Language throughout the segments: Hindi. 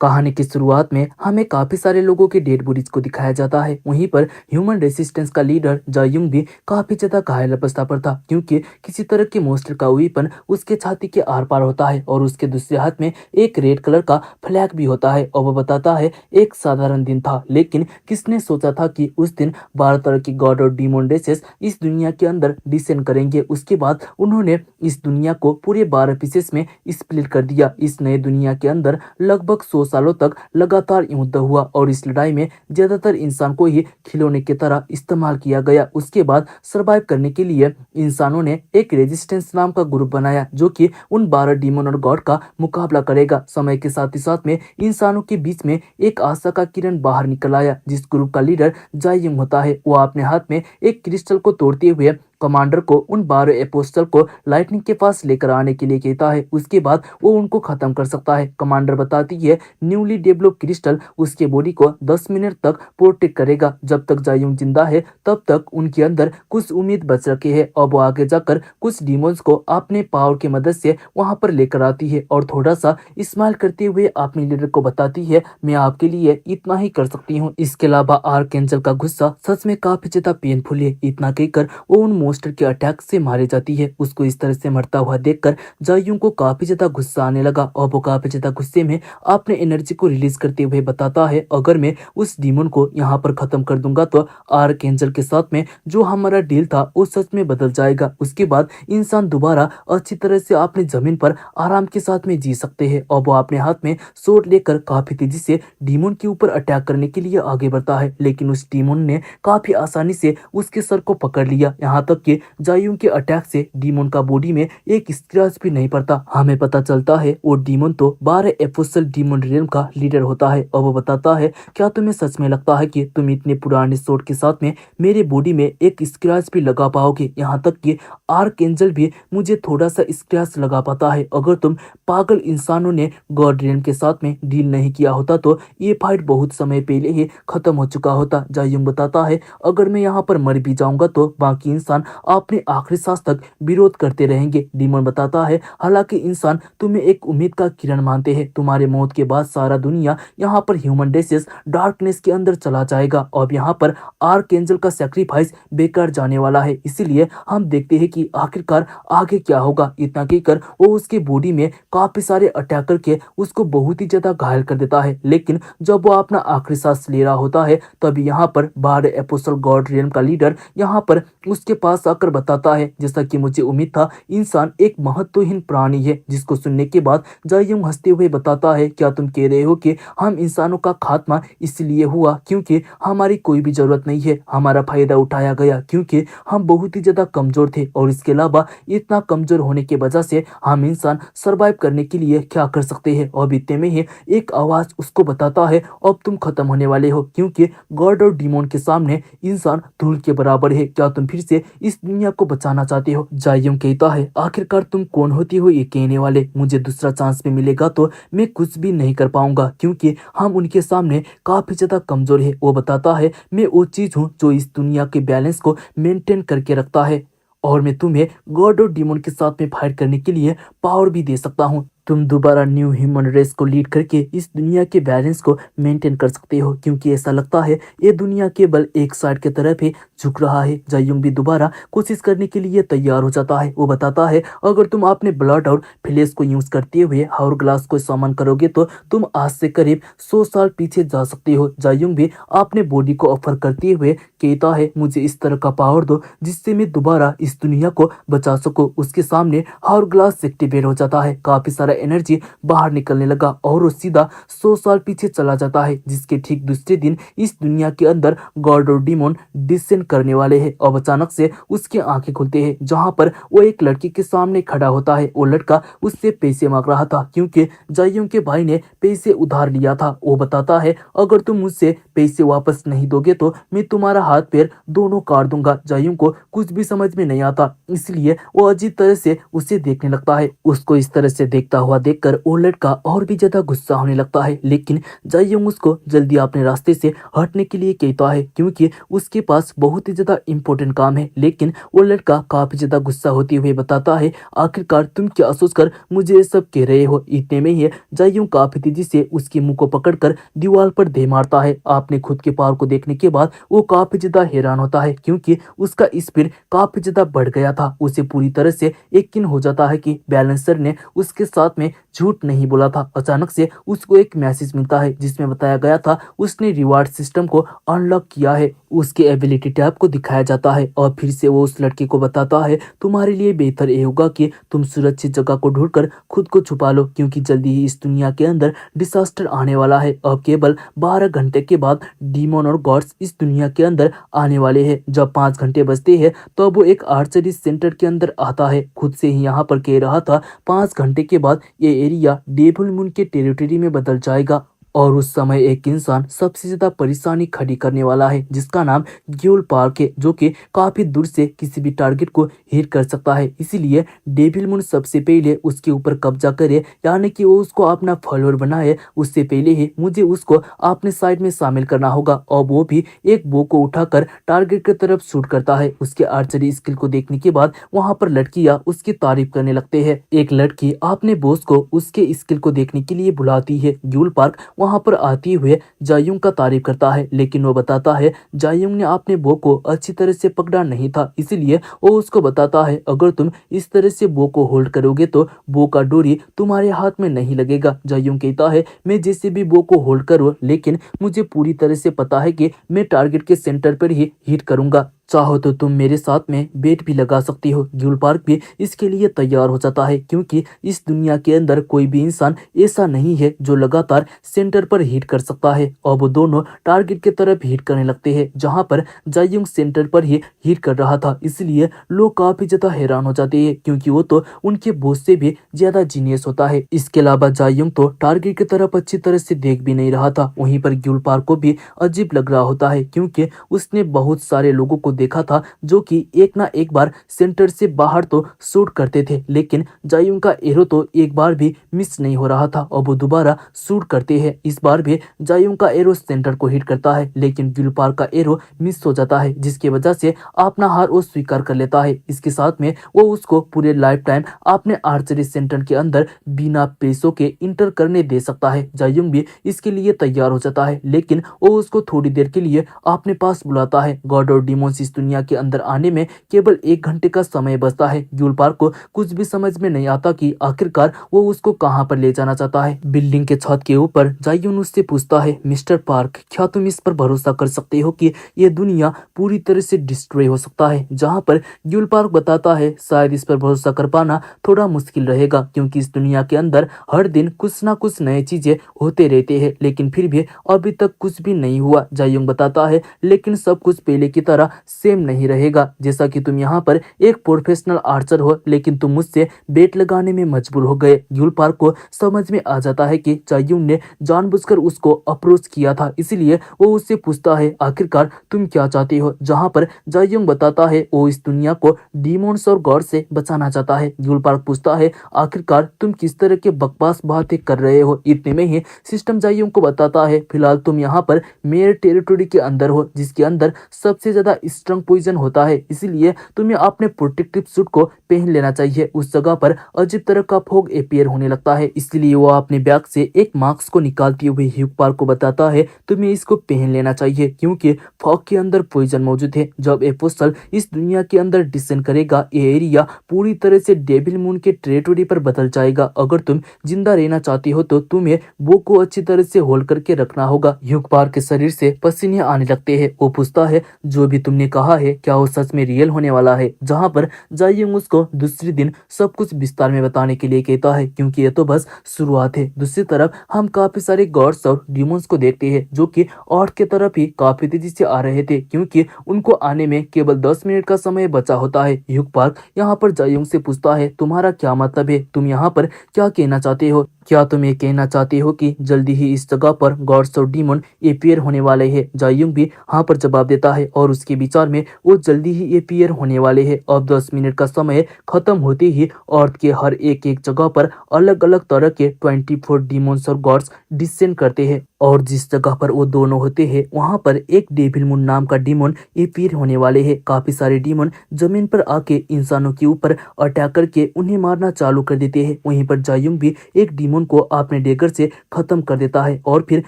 कहानी की शुरुआत में हमें काफी सारे लोगों के डेड बॉडीज को दिखाया जाता है। वहीं पर ह्यूमन रेसिस्टेंस का लीडर जायुंग भी काफी ज्यादा घायल अवस्था पर था, क्योंकि किसी तरह के मॉन्स्टर का वेपन उसके छाती के आर पार होता है और उसके दूसरे हाथ में एक रेड कलर का फ्लैग भी होता है। और वह बताता है एक साधारण दिन था, लेकिन किसने सोचा था कि उस दिन 12 तरह की गॉड और डीमोन रेसेस इस दुनिया के अंदर डिसेंड करेंगे। उसके बाद उन्होंने इस दुनिया को पूरे 12 पीसेस में स्प्लिट कर दिया। इस नए दुनिया के अंदर लगभग 100 सालों तक लगातार युद्ध हुआ और इस लड़ाई में ज्यादातर इंसान को ही खिलौने की तरह इस्तेमाल किया गया। उसके बाद सरवाइव करने के लिए इंसानों ने एक रेजिस्टेंस नाम का ग्रुप बनाया, जो कि उन 12 डीमन और गॉड का मुकाबला करेगा। समय के साथ ही साथ में इंसानों के बीच में एक आशा का किरण बाहर निकल आया, जिस ग्रुप का लीडर जाइयंग होता है। वो अपने हाथ में एक क्रिस्टल को तोड़ते हुए कमांडर को उन 12 एपोस्टल को लाइटनिंग के पास लेकर आने के लिए कहता है। उसके बाद वो उनको खत्म कर सकता है। कमांडर बताती है न्यूली डेवलप क्रिस्टल उसके बॉडी को 10 मिनट तक प्रोटेक्ट करेगा। जब तक जायुंग जिंदा है तब तक उनके अंदर कुछ उम्मीद बच रखी है। अब वो आगे जाकर कुछ डीमंस को अपने पावर की मदद से वहां पर लेकर आती है और थोड़ा सा स्माइल करते हुए अपने लीडर को बताती है मैं आपके लिए इतना ही कर सकती हूँ। इसके अलावा आर्कएंजल का गुस्सा सच में काफी ज्यादा पेनफुल है। इतना कहकर वो उन मॉन्स्टर के अटैक से मारी जाती है। उसको इस तरह से मरता हुआ देखकर जायुंग को काफी ज्यादा गुस्सा आने लगा और वो काफी ज्यादा गुस्से में अपने एनर्जी को रिलीज करते हुए बताता है अगर मैं उस डीमन को यहाँ पर खत्म कर दूंगा तो आर्कएंजल के साथ में जो हमारा डील था वो सच में बदल जाएगा। उसके बाद इंसान दोबारा अच्छी तरह से अपनी जमीन पर आराम के साथ में जी सकते हैं। और वो अपने हाथ में सोट लेकर काफी तेजी से डीमन के ऊपर अटैक करने के लिए आगे बढ़ता है, लेकिन उस डीमन ने काफी आसानी से उसके सर को पकड़ लिया। यहाँ तक कि जायुंग के अटैक से डीमन का बॉडी में एक स्क्रैच भी नहीं पड़ता। हमें पता चलता है वो डीमन तो 12 एपोस्टल डीमन रियल्म का लीडर होता है और वो बताता है क्या तुम्हें सच में लगता है कि तुम इतने पुराने सोट के साथ में मेरे बॉडी में एक स्क्रैच भी लगा पाओगे? यहाँ तक कि आर्कएंजल भी मुझे थोड़ा सा स्क्रैच लगा पाता है। अगर तुम पागल इंसानों ने गॉड रियल्म के साथ में डील नहीं किया होता तो ये फाइट बहुत समय पहले ही खत्म हो चुका होता। जायुंग बताता है अगर मैं यहाँ पर मर भी जाऊंगा तो बाकी इंसान अपने आखिरी सांस तक विरोध करते रहेंगे। डीमन बताता है हालांकि इंसान तुम्हें एक उम्मीद का किरण मानते हैं। तुम्हारे मौत के बाद सारा दुनिया यहाँ पर ह्यूमन रेसेस डार्कनेस के अंदर चला जाएगा और यहाँ पर आर्कएंजल का सैक्रिफाइस बेकार जाने वाला है। इसीलिए हम देखते हैं कि आखिरकार आगे क्या होगा। इतना कहकर वो उसके बॉडी में काफी सारे अटैक करके उसको बहुत ही ज्यादा घायल कर देता है। लेकिन जब वो अपना आखिरी सांस ले रहा होता है तब यहाँ पर 12 एपोस्टल गॉड रियल्म का लीडर यहाँ पर उसके पास आकर बताता है जैसा कि मुझे उम्मीद था इंसान एक महत्वहीन प्राणी है। जिसको सुनने के बाद जायुंग हंसते हुए बताता है क्या तुम कह रहे हो कि हम इंसानों का खात्मा इसलिए हुआ क्योंकि हमारी कोई भी जरूरत नहीं है, हमारा फायदा उठाया गया क्योंकि हम बहुत ही ज्यादा कमजोर थे और इसके अलावा इतना कमजोर होने की वजह से हम इंसान सरवाइव करने के लिए क्या कर सकते हैं? और इतने में ही एक आवाज उसको बताता है अब तुम खत्म होने वाले हो क्योंकि गॉड और डीमन के सामने इंसान धूल के बराबर है। क्या तुम फिर से इस दुनिया को बचाना चाहते हो? जायुंग कहता है आखिरकार तुम कौन होती हो ये कहने वाले? मुझे दूसरा चांस भी मिलेगा तो मैं कुछ भी नहीं कर पाऊंगा क्योंकि हम उनके सामने काफी ज्यादा कमजोर है। वो बताता है मैं वो चीज हूँ जो इस दुनिया के बैलेंस को मेंटेन करके रखता है और मैं तुम्हें गॉड और डीमन के साथ में फाइट करने के लिए पावर भी दे सकता हूँ। तुम दोबारा न्यू ह्यूमन रेस को लीड करके इस दुनिया के बैलेंस को मेंटेन कर सकते हो क्योंकि ऐसा लगता है ये दुनिया केवल एक साइड की तरफ ही झुक रहा है। जायुंग भी दोबारा कोशिश करने के लिए तैयार हो जाता है। वो बताता है अगर तुम अपने ब्लड और फ्लेश को यूज करते हुए हावर ग्लास को सामान करोगे तो तुम आज से करीब 100 साल पीछे जा सकते हो। जायुंग भी अपने बॉडी को ऑफर करते हुए कहता है मुझे इस तरह का पावर दो जिससे मैं दोबारा इस दुनिया को बचा सकूं। उसके सामने हावर ग्लास एक्टिवेट हो जाता है, काफी सारा एनर्जी बाहर निकलने लगा और वो सीधा 100 साल पीछे चला जाता है, जिसके ठीक दूसरे दिन इस दुनिया के अंदर गॉड और डीमन डिसेंड करने वाले हैं। और अचानक से उसके आंखें खुलते हैं जहां पर वो एक लड़की के सामने खड़ा होता है। वो लड़का उससे पैसे मांग रहा था क्योंकि जायुंग के भाई ने पैसे उधार लिया था। वो बताता है अगर तुम मुझसे पैसे वापस नहीं दोगे तो मैं तुम्हारा हाथ पैर दोनों काट दूंगा। जायुंग को कुछ भी समझ में नहीं आता, इसलिए वो अजीब तरह से उसे देखने लगता है। उसको इस तरह से देखता हुआ देखकर वो लड़का और भी ज्यादा गुस्सा होने लगता है, लेकिन जायोंग उसको जल्दी अपने रास्ते से हटने के लिए कहता है क्योंकि उसके पास बहुत ही ज्यादा इंपॉर्टेंट काम है। लेकिन वो लड़का काफी ज्यादा गुस्सा होते हुए बताता है, आखिरकार तुम क्या सोचकर मुझे ये सब कह रहे हो। इतने में ही जायोंग काफी तेजी से उसके मुंह को पकड़कर दीवार पर दे मारता है। आपने खुद के पावर को देखने के बाद वो काफी ज्यादा हैरान होता है क्योंकि उसका स्पीड काफी ज्यादा बढ़ गया था। उसे पूरी तरह से यकीन हो जाता है कि बैलेंसर ने उसके साथ में झूठ नहीं बोला था। अचानक से उसको एक मैसेज मिलता है जिसमें बताया गया था उसने रिवार्ड सिस्टम को अनलॉक किया है। उसके एबिलिटी टैब को दिखाया जाता है और फिर से वो उस लड़के को बताता है, तुम्हारे लिए बेहतर ये होगा कि तुम सुरक्षित जगह को ढूंढकर खुद को छुपा लो क्योंकि जल्दी ही इस दुनिया के अंदर डिसास्टर आने वाला है। अब केवल 12 घंटे के बाद डीमन और गॉड्स इस दुनिया के अंदर आने वाले हैं। जब 5 घंटे बचते हैं तो वो एक आर्चरी सेंटर के अंदर आता है। खुद से ही यहाँ पर कह रहा था 5 घंटे के बाद ये एरिया डेविल मून के टेरिटरी में बदल जाएगा और उस समय एक इंसान सबसे ज्यादा परेशानी खड़ी करने वाला है जिसका नाम ग्यूल पार्क है, जो कि काफी दूर से किसी भी टारगेट को हिट कर सकता है। इसीलिए डेविल मून सबसे पहले उसके ऊपर कब्जा करे, यानी कि वो उसको अपना फॉलोअर बनाए। उससे पहले ही मुझे उसको अपने साइड में शामिल करना होगा और वो भी एक बो को उठाकर टारगेट की तरफ शूट करता है। उसके आर्चरी स्किल को देखने के बाद वहां पर लड़कियां उसकी तारीफ करने लगते हैं। एक लड़की अपने बॉस को उसके स्किल को देखने के लिए बुलाती है। ग्यूल पार्क वहां पर आते हुए जायोंग का तारीफ करता है, लेकिन वो बताता है जायोंग ने अपने बो को अच्छी तरह से पकड़ा नहीं था। इसलिए वो उसको बताता है अगर तुम इस तरह से बो को होल्ड करोगे तो बो का डोरी तुम्हारे हाथ में नहीं लगेगा। जायोंग कहता है मैं जैसे भी बो को होल्ड करूँ, लेकिन मुझे पूरी तरह से पता है कि मैं टारगेट के सेंटर पर ही हिट करूंगा। चाहो तो तुम मेरे साथ में बेट भी लगा सकती हो। ग्यूल पार्क भी इसके लिए तैयार हो जाता है क्योंकि इस दुनिया के अंदर कोई भी इंसान ऐसा नहीं है जो लगातार सेंटर पर हिट कर सकता है। और वो दोनों टारगेट की तरफ हिट करने लगते हैं जहां पर जायोंग सेंटर पर ही हिट कर रहा था। इसलिए लोग काफी ज्यादा हैरान हो जाते हैं क्योंकि वो तो उनके बॉस से भी ज्यादा जीनियस होता है। इसके अलावा जायोंग तो टारगेट की तरफ अच्छी तरह से देख भी नहीं रहा था। वहीं पर ग्यूल पार्क को भी अजीब लग रहा होता है क्योंकि उसने बहुत सारे लोगों को देखा था जो कि एक ना एक बार सेंटर से बाहर तो शूट करते थे, लेकिन जायोंग का एरो तो एक बार भी मिस नहीं हो रहा था और वो दोबारा शूट करते हैं। इस बार भी जायोंग का एरो सेंटर को हिट करता है, लेकिन ग्यूल पार्क का एरो मिस हो जाता है जिसकी वजह से अपना हार वो स्वीकार कर लेता है। इसके साथ में वो उसको पूरे लाइफ टाइम अपने आर्चरी सेंटर के अंदर बिना पैसों के इंटर करने दे सकता है। जायोंग भी इसके लिए तैयार हो जाता है, लेकिन वो उसको थोड़ी देर के लिए अपने पास बुलाता है। गॉड और डिमोन्स इस दुनिया के अंदर आने में केवल 1 घंटे का समय बचता है। ग्यूल पार्क को कुछ भी समझ में नहीं आता कि आखिरकार वो उसको कहां पर ले जाना चाहता है। बिल्डिंग के छत के ऊपर जायोंग उससे पूछता है, मिस्टर पार्क क्या तुम इस पर भरोसा कर सकते हो कि ये दुनिया पूरी तरह से डिस्ट्रॉय हो सकता है। जहां पर ग्यूल पार्क बताता है शायद इस पर भरोसा कर पाना थोड़ा मुश्किल रहेगा क्योंकि इस दुनिया के अंदर हर दिन कुछ ना कुछ नए चीजें होते रहते हैं, लेकिन फिर भी अभी तक कुछ भी नहीं हुआ। जायोंग बताता है लेकिन सब कुछ पहले की तरह सेम नहीं रहेगा। जैसा कि तुम यहाँ पर एक प्रोफेशनल आर्चर हो, लेकिन तुम मुझसे बेट लगाने में मजबूर हो गए। ग्यूल पार्क को समझ में आ जाता है कि जायोंग ने जानबूझकर उसको अप्रोच किया था, इसलिए वो उससे पूछता है आखिरकार तुम क्या चाहते हो। जहाँ पर जायोंग बताता है वो इस दुनिया को डीमोन्स और गॉड से बचाना चाहता है। ग्यूल पार्क पूछता है आखिरकार तुम किस तरह के बकवास बातें कर रहे हो। इतने में ही सिस्टम जायोंग को बताता है फिलहाल तुम यहाँ पर मेरे टेरिटोरी के अंदर हो जिसके अंदर सबसे ज्यादा स्ट्रॉन्ग पॉइजन होता है, इसलिए तुम्हें अपने प्रोटेक्टिव सूट को पहन लेना चाहिए। उस जगह पर अजीब तरह का फॉग अपीयर होने लगता है, इसलिए वो अपने बैग से एक मास्क को निकालते हुए ह्यूग पार्क को बताता है तुम्हें इसको पहन लेना चाहिए क्योंकि फॉग के अंदर पॉइजन मौजूद है। जब एपोस्टल इस दुनिया के अंदर डिसेंड करेगा ये एरिया पूरी तरह से डेविल मून के टेरिटोरी पर बदल जाएगा। अगर तुम जिंदा रहना चाहती हो तो तुम्हें वो को अच्छी तरह से होल्ड करके रखना होगा। ह्यूग पार्क के शरीर से पसीने आने लगते हैं। वो पूछता है जो भी तुमने कहा है क्या वो सच में रियल होने वाला है। जहां पर जायोंग उसको दूसरे दिन सब कुछ विस्तार में बताने के लिए कहता है क्योंकि ये तो बस शुरुआत है। दूसरी तरफ हम काफी सारे गॉड्स और डिमोन्स को देखते हैं जो कि आर्ट के तरफ ही काफी तेजी से आ रहे थे क्योंकि उनको आने में केवल 10 मिनट का समय बचा होता है। ह्यूग पार्क यहाँ पर जायोंग से पूछता है तुम्हारा क्या मतलब है, तुम यहाँ पर क्या कहना चाहते हो। क्या तुम ये कहना चाहते हो कि जल्दी ही इस जगह पर गॉड्स और डीमन अपीयर होने वाले हैं। जायोंग भी हाँ पर जवाब देता है और उसके विचार 2000 में वो जल्दी ही अपीयर होने वाले हैं। अब 10 मिनट का समय खत्म होते ही अर्थ के हर एक एक जगह पर अलग अलग तरह के 24 डीमंस और गॉड्स डिसेंड करते हैं, और जिस जगह पर वो दोनों होते हैं वहां पर एक डेविल मून नाम का डीमन अपीयर होने वाले हैं। काफी सारे डीमन जमीन पर आके इंसानों के ऊपर अटैक करके उन्हें मारना चालू कर देते हैं। वहीं पर जायुंग भी एक डीमन को अपने डेगर से खत्म कर देता है, और फिर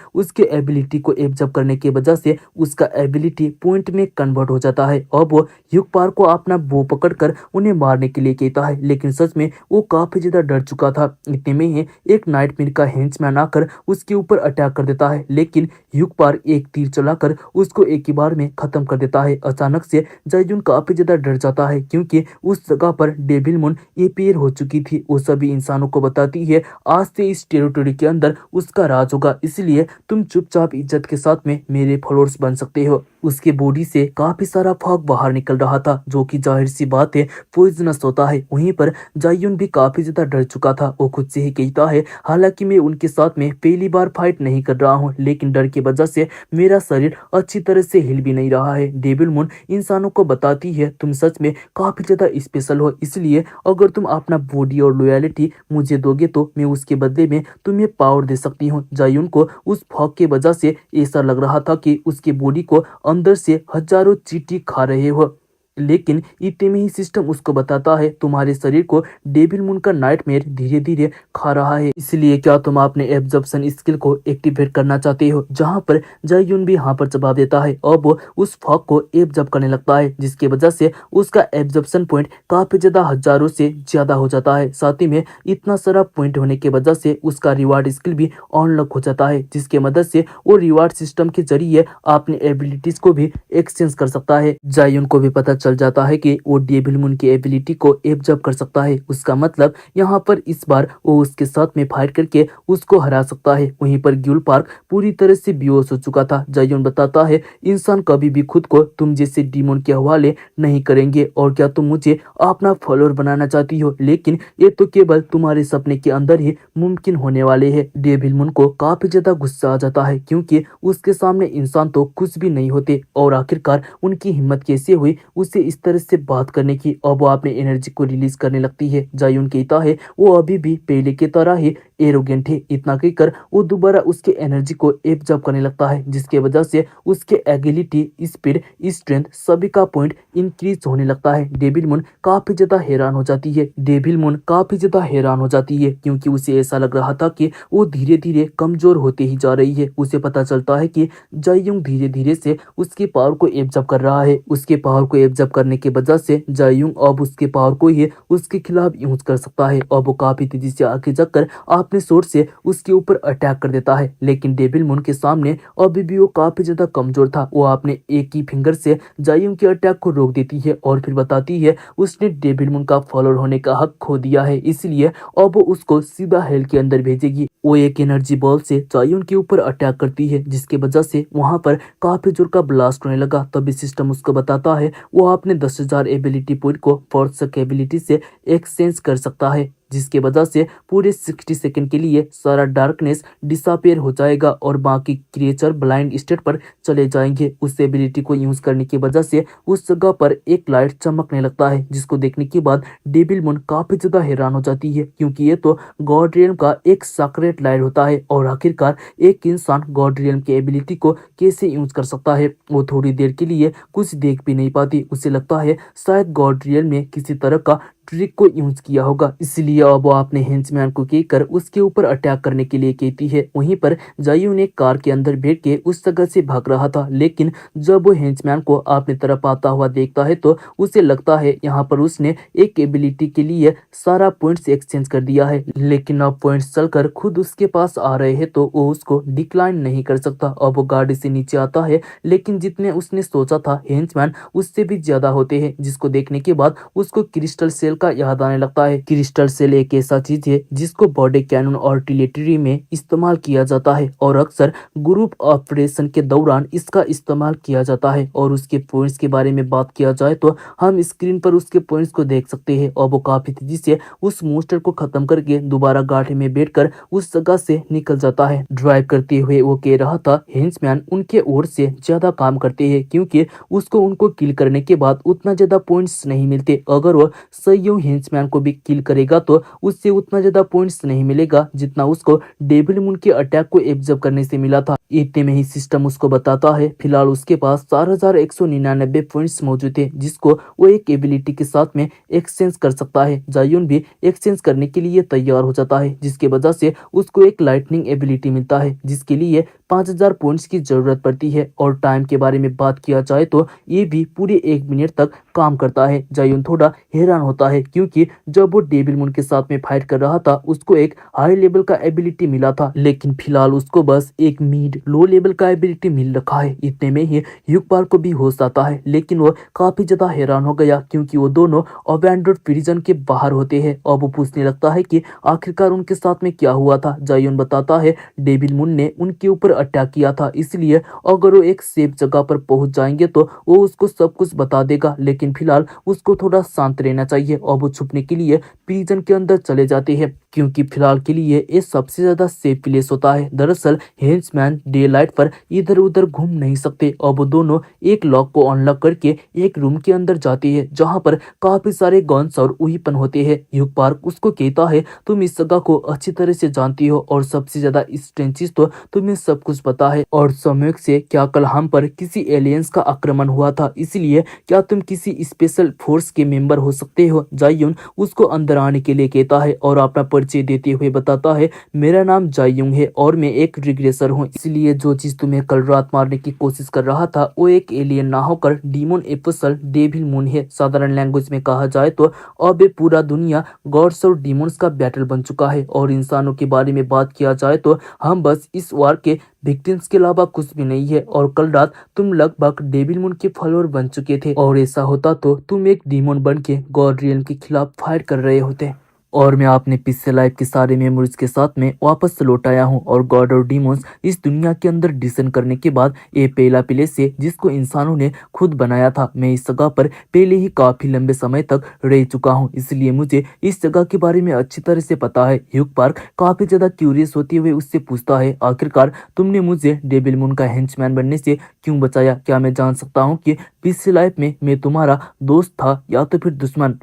उसके एबिलिटी को एब्जॉर्ब करने की वजह से उसका एबिलिटी पॉइंट में कन्वर्ट हो जाता है। अब वो ह्यूग पार्क को अपना बो पकड़कर उन्हें मारने के लिए कहता है, लेकिन सच में वो काफी ज्यादा डर चुका था। इतने में ही एक नाइटमेयर का हेंचमैन आकर उसके ऊपर अटैक कर देता है, लेकिन ह्यूग पार्क एक तीर चलाकर उसको एक ही बार में खत्म कर देता है। अचानक से जायुन काफी ज्यादा डर जाता है, क्योंकि उस जगह पर डेविल मून अपीयर हो चुकी थी। वो सभी इंसानों को बताती है आज से इस टेरिटोरी के अंदर उसका राज होगा, इसलिए तुम चुपचाप इज्जत के साथ में मेरे फॉलोअर्स बन सकते हो। उसके बॉडी से काफी सारा फॉग बाहर निकल रहा था, जो कि जाहिर सी बात है पॉइजनस होता है। वहीं पर जायुन भी काफी ज्यादा डर चुका था। वो खुद से ही कहता है, हालांकि मैं उनके साथ में पहली बार फाइट नहीं कर रहा हूँ, लेकिन डर की वजह से मेरा शरीर अच्छी तरह से हिल भी नहीं रहा है। डेविल मून इंसानों को बताती है, तुम सच में काफी ज्यादा स्पेशल हो, इसलिए अगर तुम अपना बॉडी और लॉयलिटी मुझे दोगे तो मैं उसके बदले में तुम्हें पावर दे सकती हूँ। जायुन को उस फॉग की वजह से ऐसा लग रहा था कि उसकी बॉडी को अंदर से हजारों चींटी खा रहे हो, लेकिन इतने में ही सिस्टम उसको बताता है तुम्हारे शरीर को डेविल मून का नाइटमेयर धीरे धीरे खा रहा है, इसलिए क्या तुम अपने एब्जॉर्प्शन स्किल को एक्टिवेट करना चाहते हो। जहां पर जायुन भी हाँ पर जवाब देता है। अब वो उस फॉग को एब्जॉर्ब करने लगता है, जिसकी वजह से उसका एब्जॉर्प्शन पॉइंट काफी ज्यादा हजारों से ज्यादा हो जाता है। साथ ही में इतना सारा पॉइंट होने की वजह से उसका रिवार्ड स्किल भी अनलॉक हो जाता है, जिसके मदद से वो रिवार्ड सिस्टम के जरिए अपने एबिलिटीज को भी एक्सचेंज कर सकता है। जायुन को भी पता चल जाता है कि वो डेविल मून की एबिलिटी को एब्जॉर्ब कर सकता है। उसका मतलब यहाँ पर इस बार वो उसके साथ में फाइट करके उसको हरा सकता है। वहीं पर ग्यूल पार्क पूरी तरह से बेहोश हो चुका था। जायुन बताता है, इंसान कभी भी खुद को तुम जैसे डीमन के हवाले नहीं करेंगे, और क्या तुम मुझे अपना फॉलोअर बनाना चाहती हो, लेकिन ये तो केवल तुम्हारे सपने के अंदर ही मुमकिन होने वाले है। डेविल मून को काफी ज्यादा गुस्सा आ जाता है, क्योंकि उसके सामने इंसान तो कुछ भी नहीं होते, और आखिरकार उनकी हिम्मत कैसे हुई उसे इस तरह से बात करने की। अब वो अपने एनर्जी को रिलीज करने लगती है। जायुन कहता है वो अभी भी पहले की तरह ही एरोगेंट है। इतना कहकर वो दोबारा उसके एनर्जी को एब्जॉर्ब करने लगता है, जिसके वजह से उसके एगिलिटी, स्पीड, स्ट्रेंथ सभी का पॉइंट इंक्रीज होने लगता है। डेविल मून काफी ज्यादा हैरान हो जाती है। क्योंकि उसे ऐसा लग रहा था कि वो धीरे धीरे कमजोर होते ही जा रही है। उसे पता चलता है कि जायुंग धीरे धीरे से उसके पावर को एब्जॉर्ब कर रहा है। उसके पावर को एब्जॉर्ब करने की वजह से जायुंग अब उसके पावर को ही उसके खिलाफ यूज कर सकता है। अब वो काफी तेजी से आगे जाकर अपने सोर्ड से उसके ऊपर अटैक कर देता है, लेकिन डेविल मून के सामने अभी भी वो काफी ज्यादा कमजोर था। वो अपने एक ही फिंगर से जायुंग के अटैक को रोक देती है, और फिर बताती है उसने डेविल मून का फॉलोअर होने का हक खो दिया है, इसलिए अब वो उसको सीधा हेल के अंदर भेजेगी। वो एक एनर्जी बॉल से जायुन के ऊपर अटैक करती है, जिसकी वजह से वहां पर काफी जोर का ब्लास्ट होने लगा। तभी सिस्टम उसको बताता है वो अपने 10,000 एबिलिटी पॉइंट को फोर्स एबिलिटी से एक्सचेंज कर सकता है, जिसके वजह से पूरे 60 सेकंड के लिए सारा डार्कनेस डिसअपेयर हो जाएगा और बाकी क्रिएचर ब्लाइंड स्टेट पर चले जाएंगे। उस एबिलिटी को यूज करने की वजह से उस जगह पर एक लाइट चमकने लगता है, जिसको देखने के बाद डेविल मून काफी ज्यादा हैरान हो जाती है, क्योंकि ये तो गॉड रियल्म का एक सीक्रेट लाइट होता है, और आखिरकार एक इंसान गॉड रियल्म की एबिलिटी को कैसे यूज कर सकता है। वो थोड़ी देर के लिए कुछ देख भी नहीं पाती। उसे लगता है शायद गॉड रियल्म में किसी तरह का ट्रिक को यूज किया होगा, इसलिए अब वो अपने हेंचमैन को कहकर उसके ऊपर अटैक करने के लिए कहती है। वहीं पर जायू ने कार के अंदर बैठ के उस जगह से भाग रहा था, लेकिन जब वो हेंचमैन को अपनी तरफ आता हुआ देखता है तो उसे लगता है यहाँ पर उसने एक एबिलिटी के लिए सारा पॉइंट्स एक्सचेंज कर दिया है, लेकिन अब पॉइंट्स चलकर खुद उसके पास आ रहे हैं तो वो उसको डिक्लाइन नहीं कर सकता। अब वो गाड़ी से नीचे आता है, लेकिन जितने उसने सोचा था हेंचमैन उससे भी ज्यादा होते हैं, जिसको देखने के बाद उसको क्रिस्टल सेल का याद आने लगता है। क्रिस्टल सेल एक ऐसा चीज है जिसको बॉडी कैनन और आर्टिलरी में इस्तेमाल किया जाता है और अक्सर ग्रुप ऑपरेशन के दौरान इसका इस्तेमाल किया जाता है। और उसके पॉइंट्स के बारे में बात किया जाए तो हम स्क्रीन पर उसके पॉइंट्स को देख सकते हैं और वो काफी तेजी से उस मोस्टर को खत्म करके दोबारा गाड़ी में बैठकर उस जगह से निकल जाता है। ड्राइव करते हुए वो कह रहा था हेंचमैन उनके ओर से ज्यादा काम करते हैं क्योंकि उसको उनको किल करने के बाद उतना ज्यादा पॉइंट्स नहीं मिलते। अगर वो सही हेंचमैन को भी किल करेगा तो उससे उतना ज्यादा पॉइंट्स नहीं मिलेगा जितना उसको डेविल मून के अटैक को एब्जॉर्ब करने से मिला था। इतने में ही सिस्टम उसको बताता है फिलहाल उसके पास 4199 पॉइंट्स मौजूद है जिसको वो एक एबिलिटी के साथ में एक्सचेंज कर सकता है। जायुन भी एक्सचेंज करने के लिए तैयार हो जाता है जिसके वजह से उसको एक लाइटनिंग एबिलिटी मिलता है जिसके लिए 5000 पॉइंट्स की जरूरत पड़ती है। और टाइम के बारे में बात किया जाए तो ये भी पूरे 1 मिनट तक काम करता है। जायुन थोड़ा हैरान होता है क्योंकि जब वो डेविल मून के साथ में फाइट कर रहा था उसको एक हाई लेवल का एबिलिटी मिला था लेकिन फिलहाल उसको बस एक मिड लो लेवल का एबिलिटी मिल रखा है। इतने में ही ह्यूग पार्क को भी होश आता है लेकिन वो काफी ज्यादा हैरान हो गया क्योंकि वो दोनों अबैंडन्ड प्रिजन के बाहर होते हैं और वो पूछने लगता है कि आखिरकार उनके साथ में क्या हुआ था। जायुन बताता है डेविल मून ने उनके ऊपर अटैक किया था इसलिए अगर वो एक सेफ जगह पर पहुंच जाएंगे तो वो उसको सब कुछ बता देगा लेकिन फिलहाल उसको थोड़ा शांत रहना चाहिए और वो छुपने के लिए प्रिजन के अंदर चले जाते हैं क्योंकि फिलहाल के लिए ये सबसे ज्यादा सेफ प्लेस होता है। दरअसल हेंचमैन डे लाइट पर इधर उधर घूम नहीं सकते और वो दोनों एक लॉक को अनलॉक करके एक रूम के अंदर जाते हैं जहां पर काफी सारे गन्स और वेपन होते हैं। ह्यूग पार्क उसको कहता है तुम इस जगह को अच्छी तरह से जानती हो और सबसे ज्यादा स्ट्रेंज चीज तो तुम्हें सब कुछ पता है। और समय से क्या कल हम पर किसी एलियंस का आक्रमण हुआ था इसलिए क्या तुम किसी स्पेशल फोर्स के मेंबर हो सकते हो। जायुन उसको अंदर आने के लिए कहता है और अपना परिचय देते हुए बताता है मेरा नाम जायुंग है और मैं एक रिग्रेसर हूँ इसलिए जो चीज तुम्हें कल रात मारने की कोशिश कर रहा था वो एक एलियन ना होकर डीमन एपिसल डेविल मून है। साधारण लैंग्वेज में कहा जाए तो अब ये पूरा दुनिया गॉड्स और डीमंस का बैटल बन चुका है और इंसानों के बारे में बात किया जाए तो हम बस इस वार के विक्टिम्स के अलावा कुछ भी नहीं है। और कल रात तुम लगभग डेविल मून के फॉलोअर बन चुके थे और ऐसा होता तो तुम एक डीमन बन के गॉड रियल्म के खिलाफ फाइट कर रहे होते और मैं अपने पिछले लाइफ के सारे मेमोरीज के साथ में वापस लौट आया हूँ और गॉड और डीमंस इस दुनिया के अंदर डिसन करने के बाद ये पहला प्लेस है जिसको इंसानों ने खुद बनाया था। मैं इस जगह पर पहले ही काफी लंबे समय तक रह चुका हूँ इसलिए मुझे इस जगह के बारे में अच्छी तरह से पता है। ह्यूग पार्क काफी ज्यादा क्यूरियस होते हुए उससे पूछता है आखिरकार तुमने मुझे डेविल मून का हेंचमैन बनने से क्यों बचाया। क्या मैं जान सकता हूँ कि पिछली लाइफ में मैं तुम्हारा दोस्त था या तो फिर दुश्मन।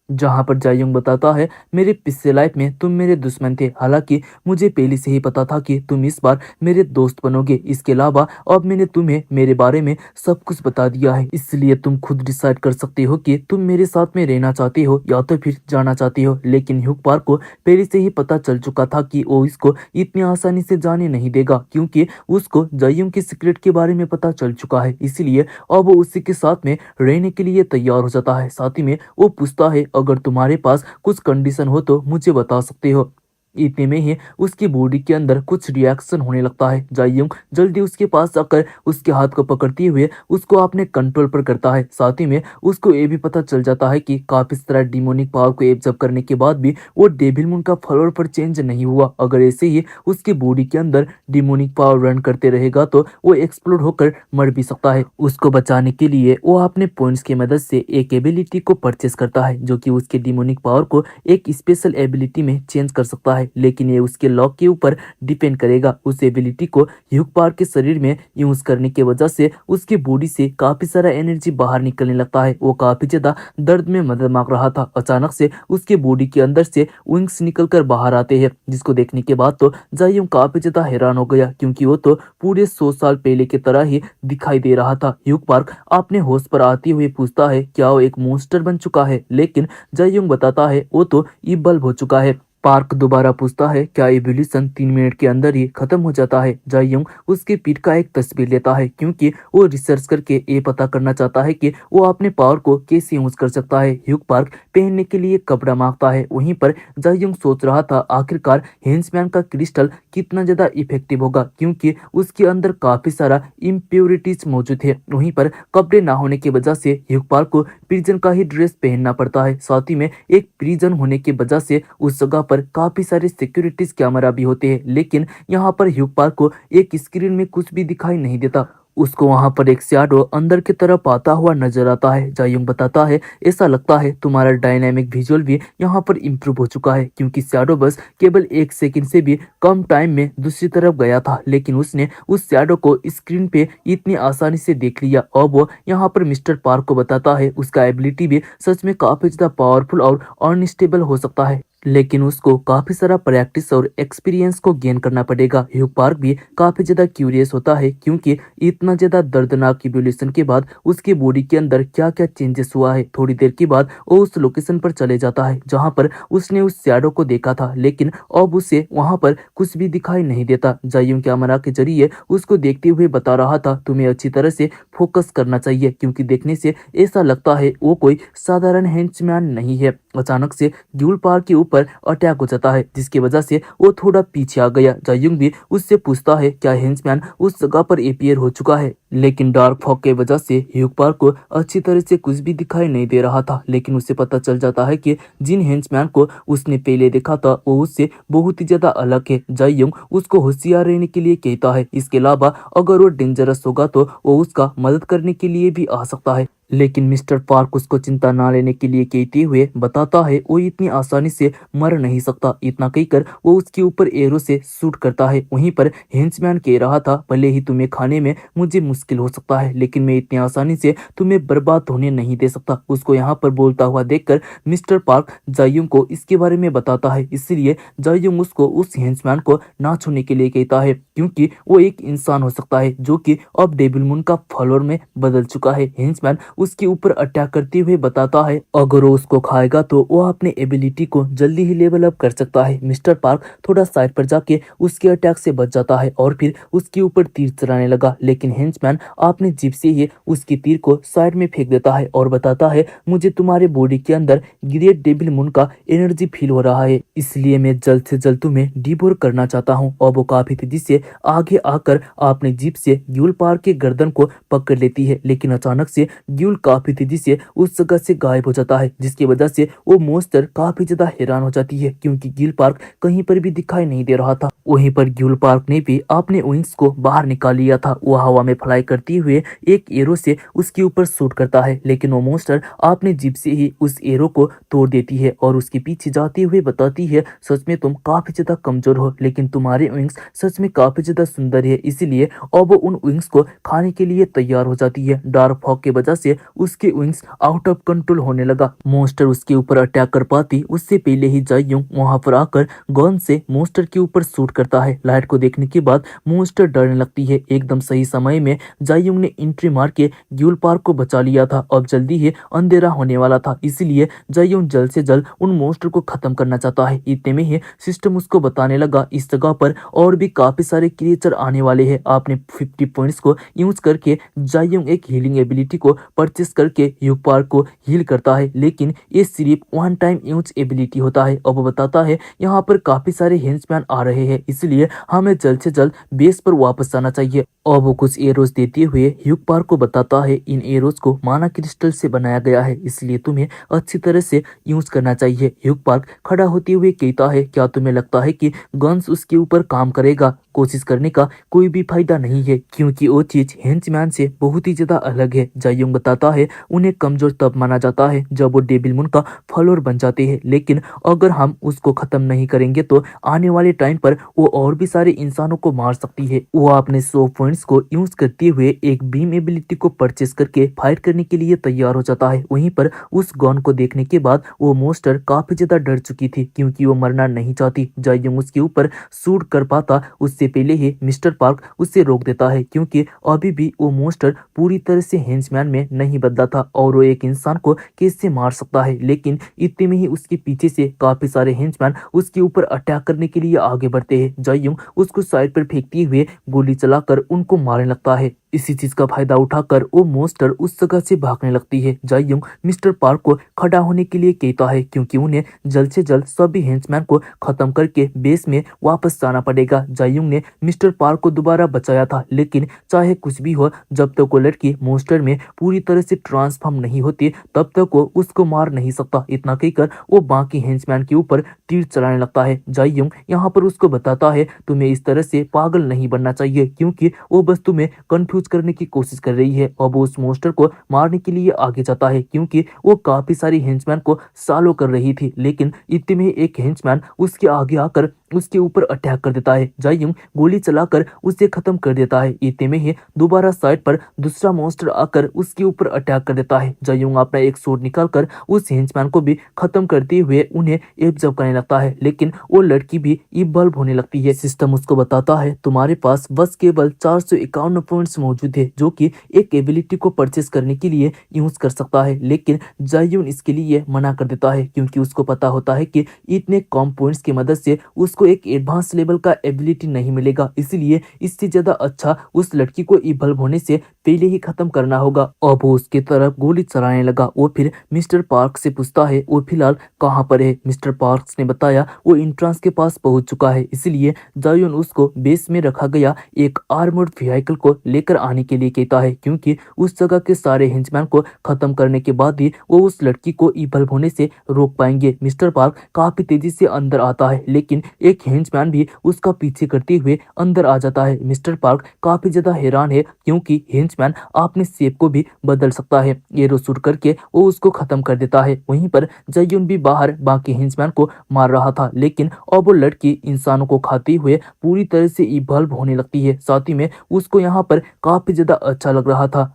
जहां पर जायुंग बताता है मेरे पिछले लाइफ में तुम मेरे दुश्मन थे हालांकि मुझे पहले से ही पता था कि तुम इस बार मेरे दोस्त बनोगे। इसके अलावा अब मैंने तुम्हें मेरे बारे में सब कुछ बता दिया है इसलिए तुम खुद डिसाइड कर सकते हो कि तुम मेरे साथ में रहना चाहते हो या तो फिर जाना चाहते हो। लेकिन ह्यूग पार्क को पहले से ही पता चल चुका था कि वो इसको इतनी आसानी से जाने नहीं देगा क्योंकि उसको जायुंग के सीक्रेट के बारे में पता चल चुका है इसलिए अब वो उसी के साथ में रहने के लिए तैयार हो जाता है। साथ ही में वो पूछता है अगर तुम्हारे पास कुछ कंडीशन हो तो मुझे बता सकते हो। इतने में ही उसकी बॉडी के अंदर कुछ रिएक्शन होने लगता है। जायुंग जल्दी उसके पास आकर उसके हाथ को पकड़ते हुए उसको अपने कंट्रोल पर करता है। साथ ही में उसको ये भी पता चल जाता है कि काफी तरह डिमोनिक पावर को एब्जॉर्ब करने के बाद भी वो डेविल मून का फॉलोअर पर चेंज नहीं हुआ। अगर ऐसे ही उसकी बॉडी के अंदर डिमोनिक पावर रन करते रहेगा तो वो एक्सप्लोड होकर मर भी सकता है। उसको बचाने के लिए वो अपने पॉइंट्स की मदद से एक एबिलिटी को परचेस करता है जो कि उसके डिमोनिक पावर को एक स्पेशल एबिलिटी में चेंज कर सकता है लेकिन ये उसके लॉक के ऊपर डिपेंड करेगा। उस एबिलिटी को ह्यूग पार्क के शरीर में यूज करने की वजह से उसकी बॉडी से काफी सारा एनर्जी बाहर निकलने लगता है। वो काफी ज्यादा दर्द में मदद मांग रहा था। अचानक से उसके बॉडी के अंदर से विंग्स निकलकर बाहर आते हैं जिसको देखने के बाद तो जायुंग काफी ज्यादा हैरान हो गया क्योंकि वो तो पूरे 100 साल पहले की तरह ही दिखाई दे रहा था। ह्यूग पार्क अपने होश पर आते हुए पूछता है क्या वो एक मॉन्स्टर बन चुका है लेकिन जायुंग बताता है वो तो इवल हो चुका है। पार्क दोबारा पूछता है क्या एवोल्यूशन 3 मिनट के अंदर ही खत्म हो जाता है। जायंग उसके पीठ का एक तस्वीर लेता है क्योंकि वो रिसर्च करके ये पता करना चाहता है कि वो अपने पावर को कैसे यूज कर सकता है। ह्यूग पार्क पहनने के लिए कपड़ा मांगता है। वहीं पर जायंग सोच रहा था आखिरकार हेंसमैन का क्रिस्टल कितना ज्यादा इफेक्टिव होगा क्योंकि उसके अंदर काफी सारा इम्प्योरिटीज मौजूद है। वहीं पर कपड़े ना होने की वजह से ह्यूग पार्क को प्रिजन का ही ड्रेस पहनना पड़ता है। साथ ही में एक प्रिजन होने की वजह से उस जगह पर काफी सारे सिक्योरिटीज कैमरा भी होते हैं, लेकिन यहाँ पर ह्यूग पार्क को एक स्क्रीन में कुछ भी दिखाई नहीं देता। उसको वहां पर एक शैडो अंदर की तरफ आता हुआ नजर आता है। जायुंग बताता है ऐसा लगता है तुम्हारा डायनामिक विजुअल भी यहाँ पर इम्प्रूव हो चुका है क्योंकि शैडो बस केवल 1 सेकंड से भी कम टाइम में दूसरी तरफ गया था, लेकिन उसने उस शैडो को स्क्रीन पे इतनी आसानी से देख लिया। और वो यहाँ पर मिस्टर पार्क को बताता है उसका एबिलिटी भी सच में काफी ज्यादा पावरफुल और अनस्टेबल हो सकता है, लेकिन उसको काफी सारा प्रैक्टिस और एक्सपीरियंस को गेन करना पड़ेगा। ह्यूग पार्क भी काफी ज्यादा क्यूरियस होता है क्योंकि इतना ज्यादा दर्दनाक इवोल्यूशन के बाद उसके बॉडी के अंदर क्या क्या चेंजेस हुआ है। थोड़ी देर के बाद वो उस लोकेशन पर चले जाता है जहां पर उसने उस शैडो को देखा था, लेकिन अब उसे वहां पर कुछ भी दिखाई नहीं देता। जायुंग कैमरा के जरिए उसको देखते हुए बता रहा था तुम्हें अच्छी तरह से फोकस करना चाहिए क्योंकि देखने से ऐसा लगता है वो कोई साधारण हेंचमैन नहीं है। अचानक से ग्यूल पार्क के ऊपर अटैक हो जाता है जिसकी वजह से वो थोड़ा पीछे आ गया। जायुंग भी उससे पूछता है क्या हेंचमैन उस जगह पर अपीयर हो चुका है, लेकिन डार्क फॉग के वजह से ह्यूग पार्क को अच्छी तरह से कुछ भी दिखाई नहीं दे रहा था। लेकिन उसे पता चल जाता है कि जिन हेंचमैन को उसने पहले देखा था वो उससे बहुत ही ज्यादा अलग है। जायुंग उसको होशियार रहने के लिए कहता है, इसके अलावा अगर वो डेंजरस होगा तो वो उसका मदद करने के लिए भी आ सकता है। लेकिन मिस्टर पार्क उसको चिंता ना लेने के लिए कहते हुए बताता है वो इतनी आसानी से मर नहीं सकता। इतना कहकर वो उसके ऊपर एरो से शूट करता है। वहीं पर हेंचमैन कह रहा था भले ही तुम्हें खाने में मुझे मुश्किल हो सकता है, लेकिन मैं इतनी आसानी से तुम्हें बर्बाद होने नहीं दे सकता। उसको यहाँ पर बोलता हुआ देखकर मिस्टर पार्क जायुंग को इसके बारे में बताता है, इसलिए जायुंग उसको उस हेंचमैन को ना छूने के लिए कहता है क्योंकि वो एक इंसान हो सकता है जो कि अब डेविल मून का फॉलोअर में बदल चुका है। हेंचमैन उसके ऊपर अटैक करते हुए बताता है अगर वो उसको खाएगा तो वो अपने एबिलिटी को जल्दी ही लेवल अप कर सकता है। मिस्टर पार्क थोड़ा साइड पर जाके उसके अटैक से बच जाता है और फिर उसके ऊपर तीर चलाने लगा, लेकिन हेंचमैन अपने जीप से ही उसकी तीर को साइड में फेंक देता है और बताता है मुझे तुम्हारे बॉडी के अंदर ग्रेट डेविल मून का एनर्जी फील हो रहा है, इसलिए मैं जल्द से जल्द तुम्हें डिवोर करना चाहता हूँ। और वो काफी तेजी से आगे आकर अपने जीप से ग्यूल पार्क के गर्दन को पकड़ लेती है, लेकिन अचानक से ग्यूल काफी तेजी से उस जगह से गायब हो जाता है जिसकी वजह से वो मोस्टर काफी ज्यादा हैरान हो जाती है क्योंकि ग्यूल पार्क कहीं पर भी दिखाई नहीं दे रहा था। वहीं पर ग्यूल पार्क ने भी अपने विंग्स को बाहर निकाल लिया था। वो हवा में फ्लाई करते हुए एक एरो से उसके ऊपर शूट करता है, लेकिन वो मोस्टर अपने जीप से ही उस एरो को तोड़ देती है और उसके पीछे जाते हुए बताती है सच में तुम काफी ज्यादा कमजोर हो, लेकिन तुम्हारे विंग्स सच में काफी ज्यादा सुंदर है। इसीलिए अब वो उन विंग्स को खाने के लिए तैयार हो जाती है। डार्क फॉग की वजह से उसके विंग्स आउट ऑफ कंट्रोल होने लगा। मोस्टर उसके ऊपर अटैक कर पाती उससे पहले ही जायुंग वहां पर आकर गन से मोस्टर के ऊपर शूट करता है। लाइट को देखने के बाद मोस्टर डरने लगती है। एकदम सही समय में जायुंग ने एंट्री मार के ग्यूल पार्क को बचा लिया था। अब जल्दी ही अंधेरा होने वाला था, इसलिए जायुंग जल्द से जल्द उन मोस्टर को खत्म करना चाहता है। इतने में ही सिस्टम उसको बताने लगा इस जगह पर और भी काफी सारे क्रिएचर आने वाले हैं। आपने 50 पॉइंट्स को यूज करके जायुंग एक हीलिंग एबिलिटी को परचेस करके ह्यूग पार्क को हील करता है, लेकिन ये सिर्फ वन टाइम यूज एबिलिटी होता है। अब वो बताता है यहाँ पर काफी सारे हेंचमैन आ रहे हैं, इसलिए हमें जल्द से जल्द बेस पर वापस आना चाहिए। और वो कुछ एरोज देते हुए ह्यूग पार्क को बताता है इन एरोज को माना क्रिस्टल से बनाया गया है, इसलिए तुम्हें अच्छी तरह से यूज करना चाहिए। ह्यूग पार्क खड़ा होते हुए कहता है क्या तुम्हें लगता है कि गन्स उसके ऊपर काम करेगा? कोशिश करने का कोई भी फायदा नहीं है क्योंकि वो चीज हेंचमैन से बहुत ही ज्यादा अलग है। जायुंग बताता है उन्हें कमजोर तब माना जाता है जब वो डेविल मून का फॉलोअर बन जाते हैं, लेकिन अगर हम उसको खत्म नहीं करेंगे तो आने वाले टाइम पर वो और भी सारे इंसानों को मार सकती है। वो अपने 100 पॉइंट्स को यूज करते हुए एक बीम एबिलिटी को परचेस करके फाइट करने के लिए तैयार हो जाता है। वहीं पर उस गन को देखने के बाद वो मोस्टर काफी ज्यादा डर चुकी थी क्योंकि वो मरना नहीं चाहती। जायुंग उसके ऊपर शूट कर पाता उससे उससे पहले ही मिस्टर पार्क उसे रोक देता है क्योंकि अभी भी वो मॉन्स्टर पूरी तरह से हेंचमैन में नहीं बदला था और वो एक इंसान को कैसे मार सकता है। लेकिन इतने में ही उसके पीछे से काफी सारे हेंचमैन उसके ऊपर अटैक करने के लिए आगे बढ़ते हैं। जायूंग उसको साइड पर फेंकते हुए गोली चलाकर उनको मारने लगता है। इसी चीज का फायदा उठाकर वो मॉन्स्टर उस जगह से भागने लगती है। जायूंग मिस्टर पार्क को खड़ा होने के लिए कहता है क्योंकि उन्हें जल्द से जल्द सभी हेंचमैन को खत्म करके बेस में वापस जाना पड़ेगा। जायूंग ने मिस्टर पार्क को दोबारा बचाया था, लेकिन चाहे कुछ भी हो, जब तक वो लड़की मॉन्स्टर में पूरी तरह से ट्रांसफॉर्म नहीं होती तब तक वो उसको मार नहीं सकता। इतना कहकर वो बाकी हेंचमैन के ऊपर तीर चलाने लगता है। जायूंग यहाँ पर उसको बताता है तुम्हें इस तरह से पागल नहीं बनना चाहिए क्योंकि वो बस तुम्हें कंफ्यूज करने की कोशिश कर रही है। अब वो उस मॉन्स्टर को मारने के लिए आगे जाता है क्योंकि वो काफी सारी हेंचमैन को सालों कर रही थी, लेकिन इतने में एक हेंचमैन उसके आगे आकर उसके ऊपर अटैक कर देता है। जायूंग गोली चलाकर उसे खत्म कर देता है। इतने में ही दोबारा साइड पर दूसरा मॉन्स्टर आकर उसके ऊपर अटैक कर देता है। जायूंग अपना एक स्वॉर्ड निकालकर उस हेंचमैन को भी खत्म करते हुए उन्हें एब्जॉर्ब करने लगता है, लेकिन वो लड़की भी इवॉल्व होने लगती है। सिस्टम उसको बताता है तुम्हारे पास बस केवल 451 पॉइंट्स मौजूद है जो कि एक एबिलिटी को परचेस करने के लिए यूज कर सकता है, लेकिन जायून इसके लिए मना कर देता है क्योंकि उसको पता होता है कि इतने कम पॉइंट्स की मदद से उसको एक एडवांस लेवल का एबिलिटी नहीं मिलेगा, इसलिए इससे ज्यादा अच्छा उस लड़की को इवॉल्व होने से पहले ही खत्म करना होगा। अब वो उसके तरफ गोली चलाने लगा। वो फिर मिस्टर पार्क से पूछता है वो फिलहाल कहाँ पर है। मिस्टर पार्क्स ने बताया वो इंट्रांस के पास पहुंच चुका है, इसलिए जायून उसको बेस में रखा गया एक आर्मर्ड व्हीकल को लेकर आने के लिए कहता है क्योंकि उस जगह के सारे हेंचमैन को खत्म करने के बाद ही वो उस लड़की को इवॉल्व होने से रोक पाएंगे। मिस्टर पार्क काफी तेजी से अंदर आता है, लेकिन एक हेंचमैन भी उसका पीछे करते हुए अंदर आ जाता है। मिस्टर पार्क काफी ज्यादा हैरान है क्योंकि हेंचमैन अपने शेप को भी बदल सकता है। एरो शूट करके वो उसको खत्म कर देता है। वहीं पर जायून भी बाहर बाकी हेंचमैन को मार रहा था, लेकिन अब वो लड़की इंसानों को खाते हुए पूरी तरह से इवॉल्व होने लगती है। साथ ही में उसको यहाँ पर काफी ज्यादा अच्छा लग रहा था।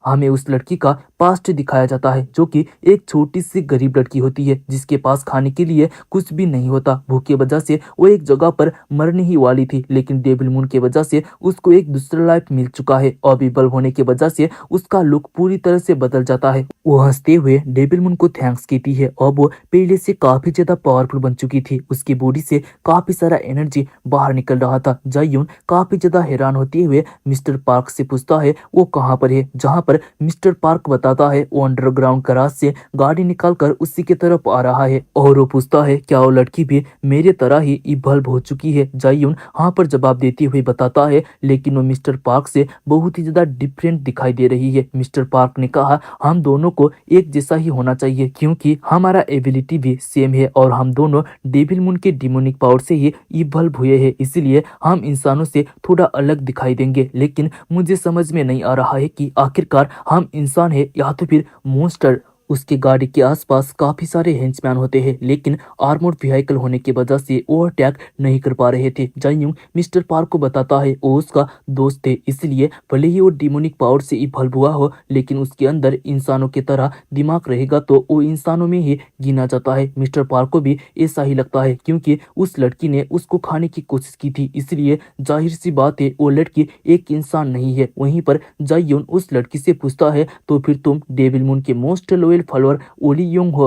हमें उस लड़की का पास्ट दिखाया जाता है जो कि एक छोटी सी गरीब लड़की होती है जिसके पास खाने के लिए कुछ भी नहीं होता। भूख की वजह से वो एक जगह पर मरने ही वाली थी, लेकिन डेविल मून की वजह से उसको एक दूसरा लाइफ मिल चुका है और इवॉल्व होने की वजह से उसका लुक पूरी तरह से बदल जाता है। वो हंसते हुए डेविल मून को थैंक्स कहती है और वो पहले से काफी ज्यादा पावरफुल बन चुकी थी। उसकी बॉडी से काफी सारा एनर्जी बाहर निकल रहा था। जायून काफी ज्यादा हैरान होते हुए मिस्टर पार्क से पूछता है वो कहाँ पर है, जहाँ पर मिस्टर पार्क बताता है वो अंडरग्राउंड गैराज से गाड़ी निकालकर उसी की तरफ आ रहा है और वो पूछता है क्या वो लड़की भी मेरे तरह ही इवॉल्व हो चुकी है। जायून हाँ पर जवाब देते हुए बताता है, लेकिन वो मिस्टर पार्क से बहुत ही ज्यादा डिफरेंट दिखाई दे रही है। मिस्टर पार्क ने कहा हम दोनों को एक जैसा ही होना चाहिए क्योंकि हमारा एबिलिटी भी सेम है और हम दोनों डेविल मून के डिमोनिक पावर से ही इवॉल्व हुए हैं, इसलिए हम इंसानों से थोड़ा अलग दिखाई देंगे। लेकिन मुझे समझ में नहीं आ रहा है कि आखिरकार हम इंसान है या तो फिर मॉन्स्टर। उसके गाड़ी के आसपास काफी सारे हेंचमैन होते हैं, लेकिन आर्मर्ड व्हीकल होने की वजह से वो अटैक नहीं कर पा रहे थे। जायूंग मिस्टर पार्क को बताता है वो उसका दोस्त थे, इसलिए भले ही वो डिमोनिक पावर से इवॉल्व हुआ हो, लेकिन उसके अंदर इंसानों की तरह दिमाग रहेगा तो वो इंसानों में ही गिना जाता है। मिस्टर पार्क को भी ऐसा ही लगता है क्योंकि उस लड़की ने उसको खाने की कोशिश की थी, इसलिए जाहिर सी बात है वो लड़की एक इंसान नहीं है। वहीं पर जायून उस लड़की से पूछता है तो फिर तुम डेविल मून के मोस्ट लॉयल फॉलोअर ओलियोंग हो।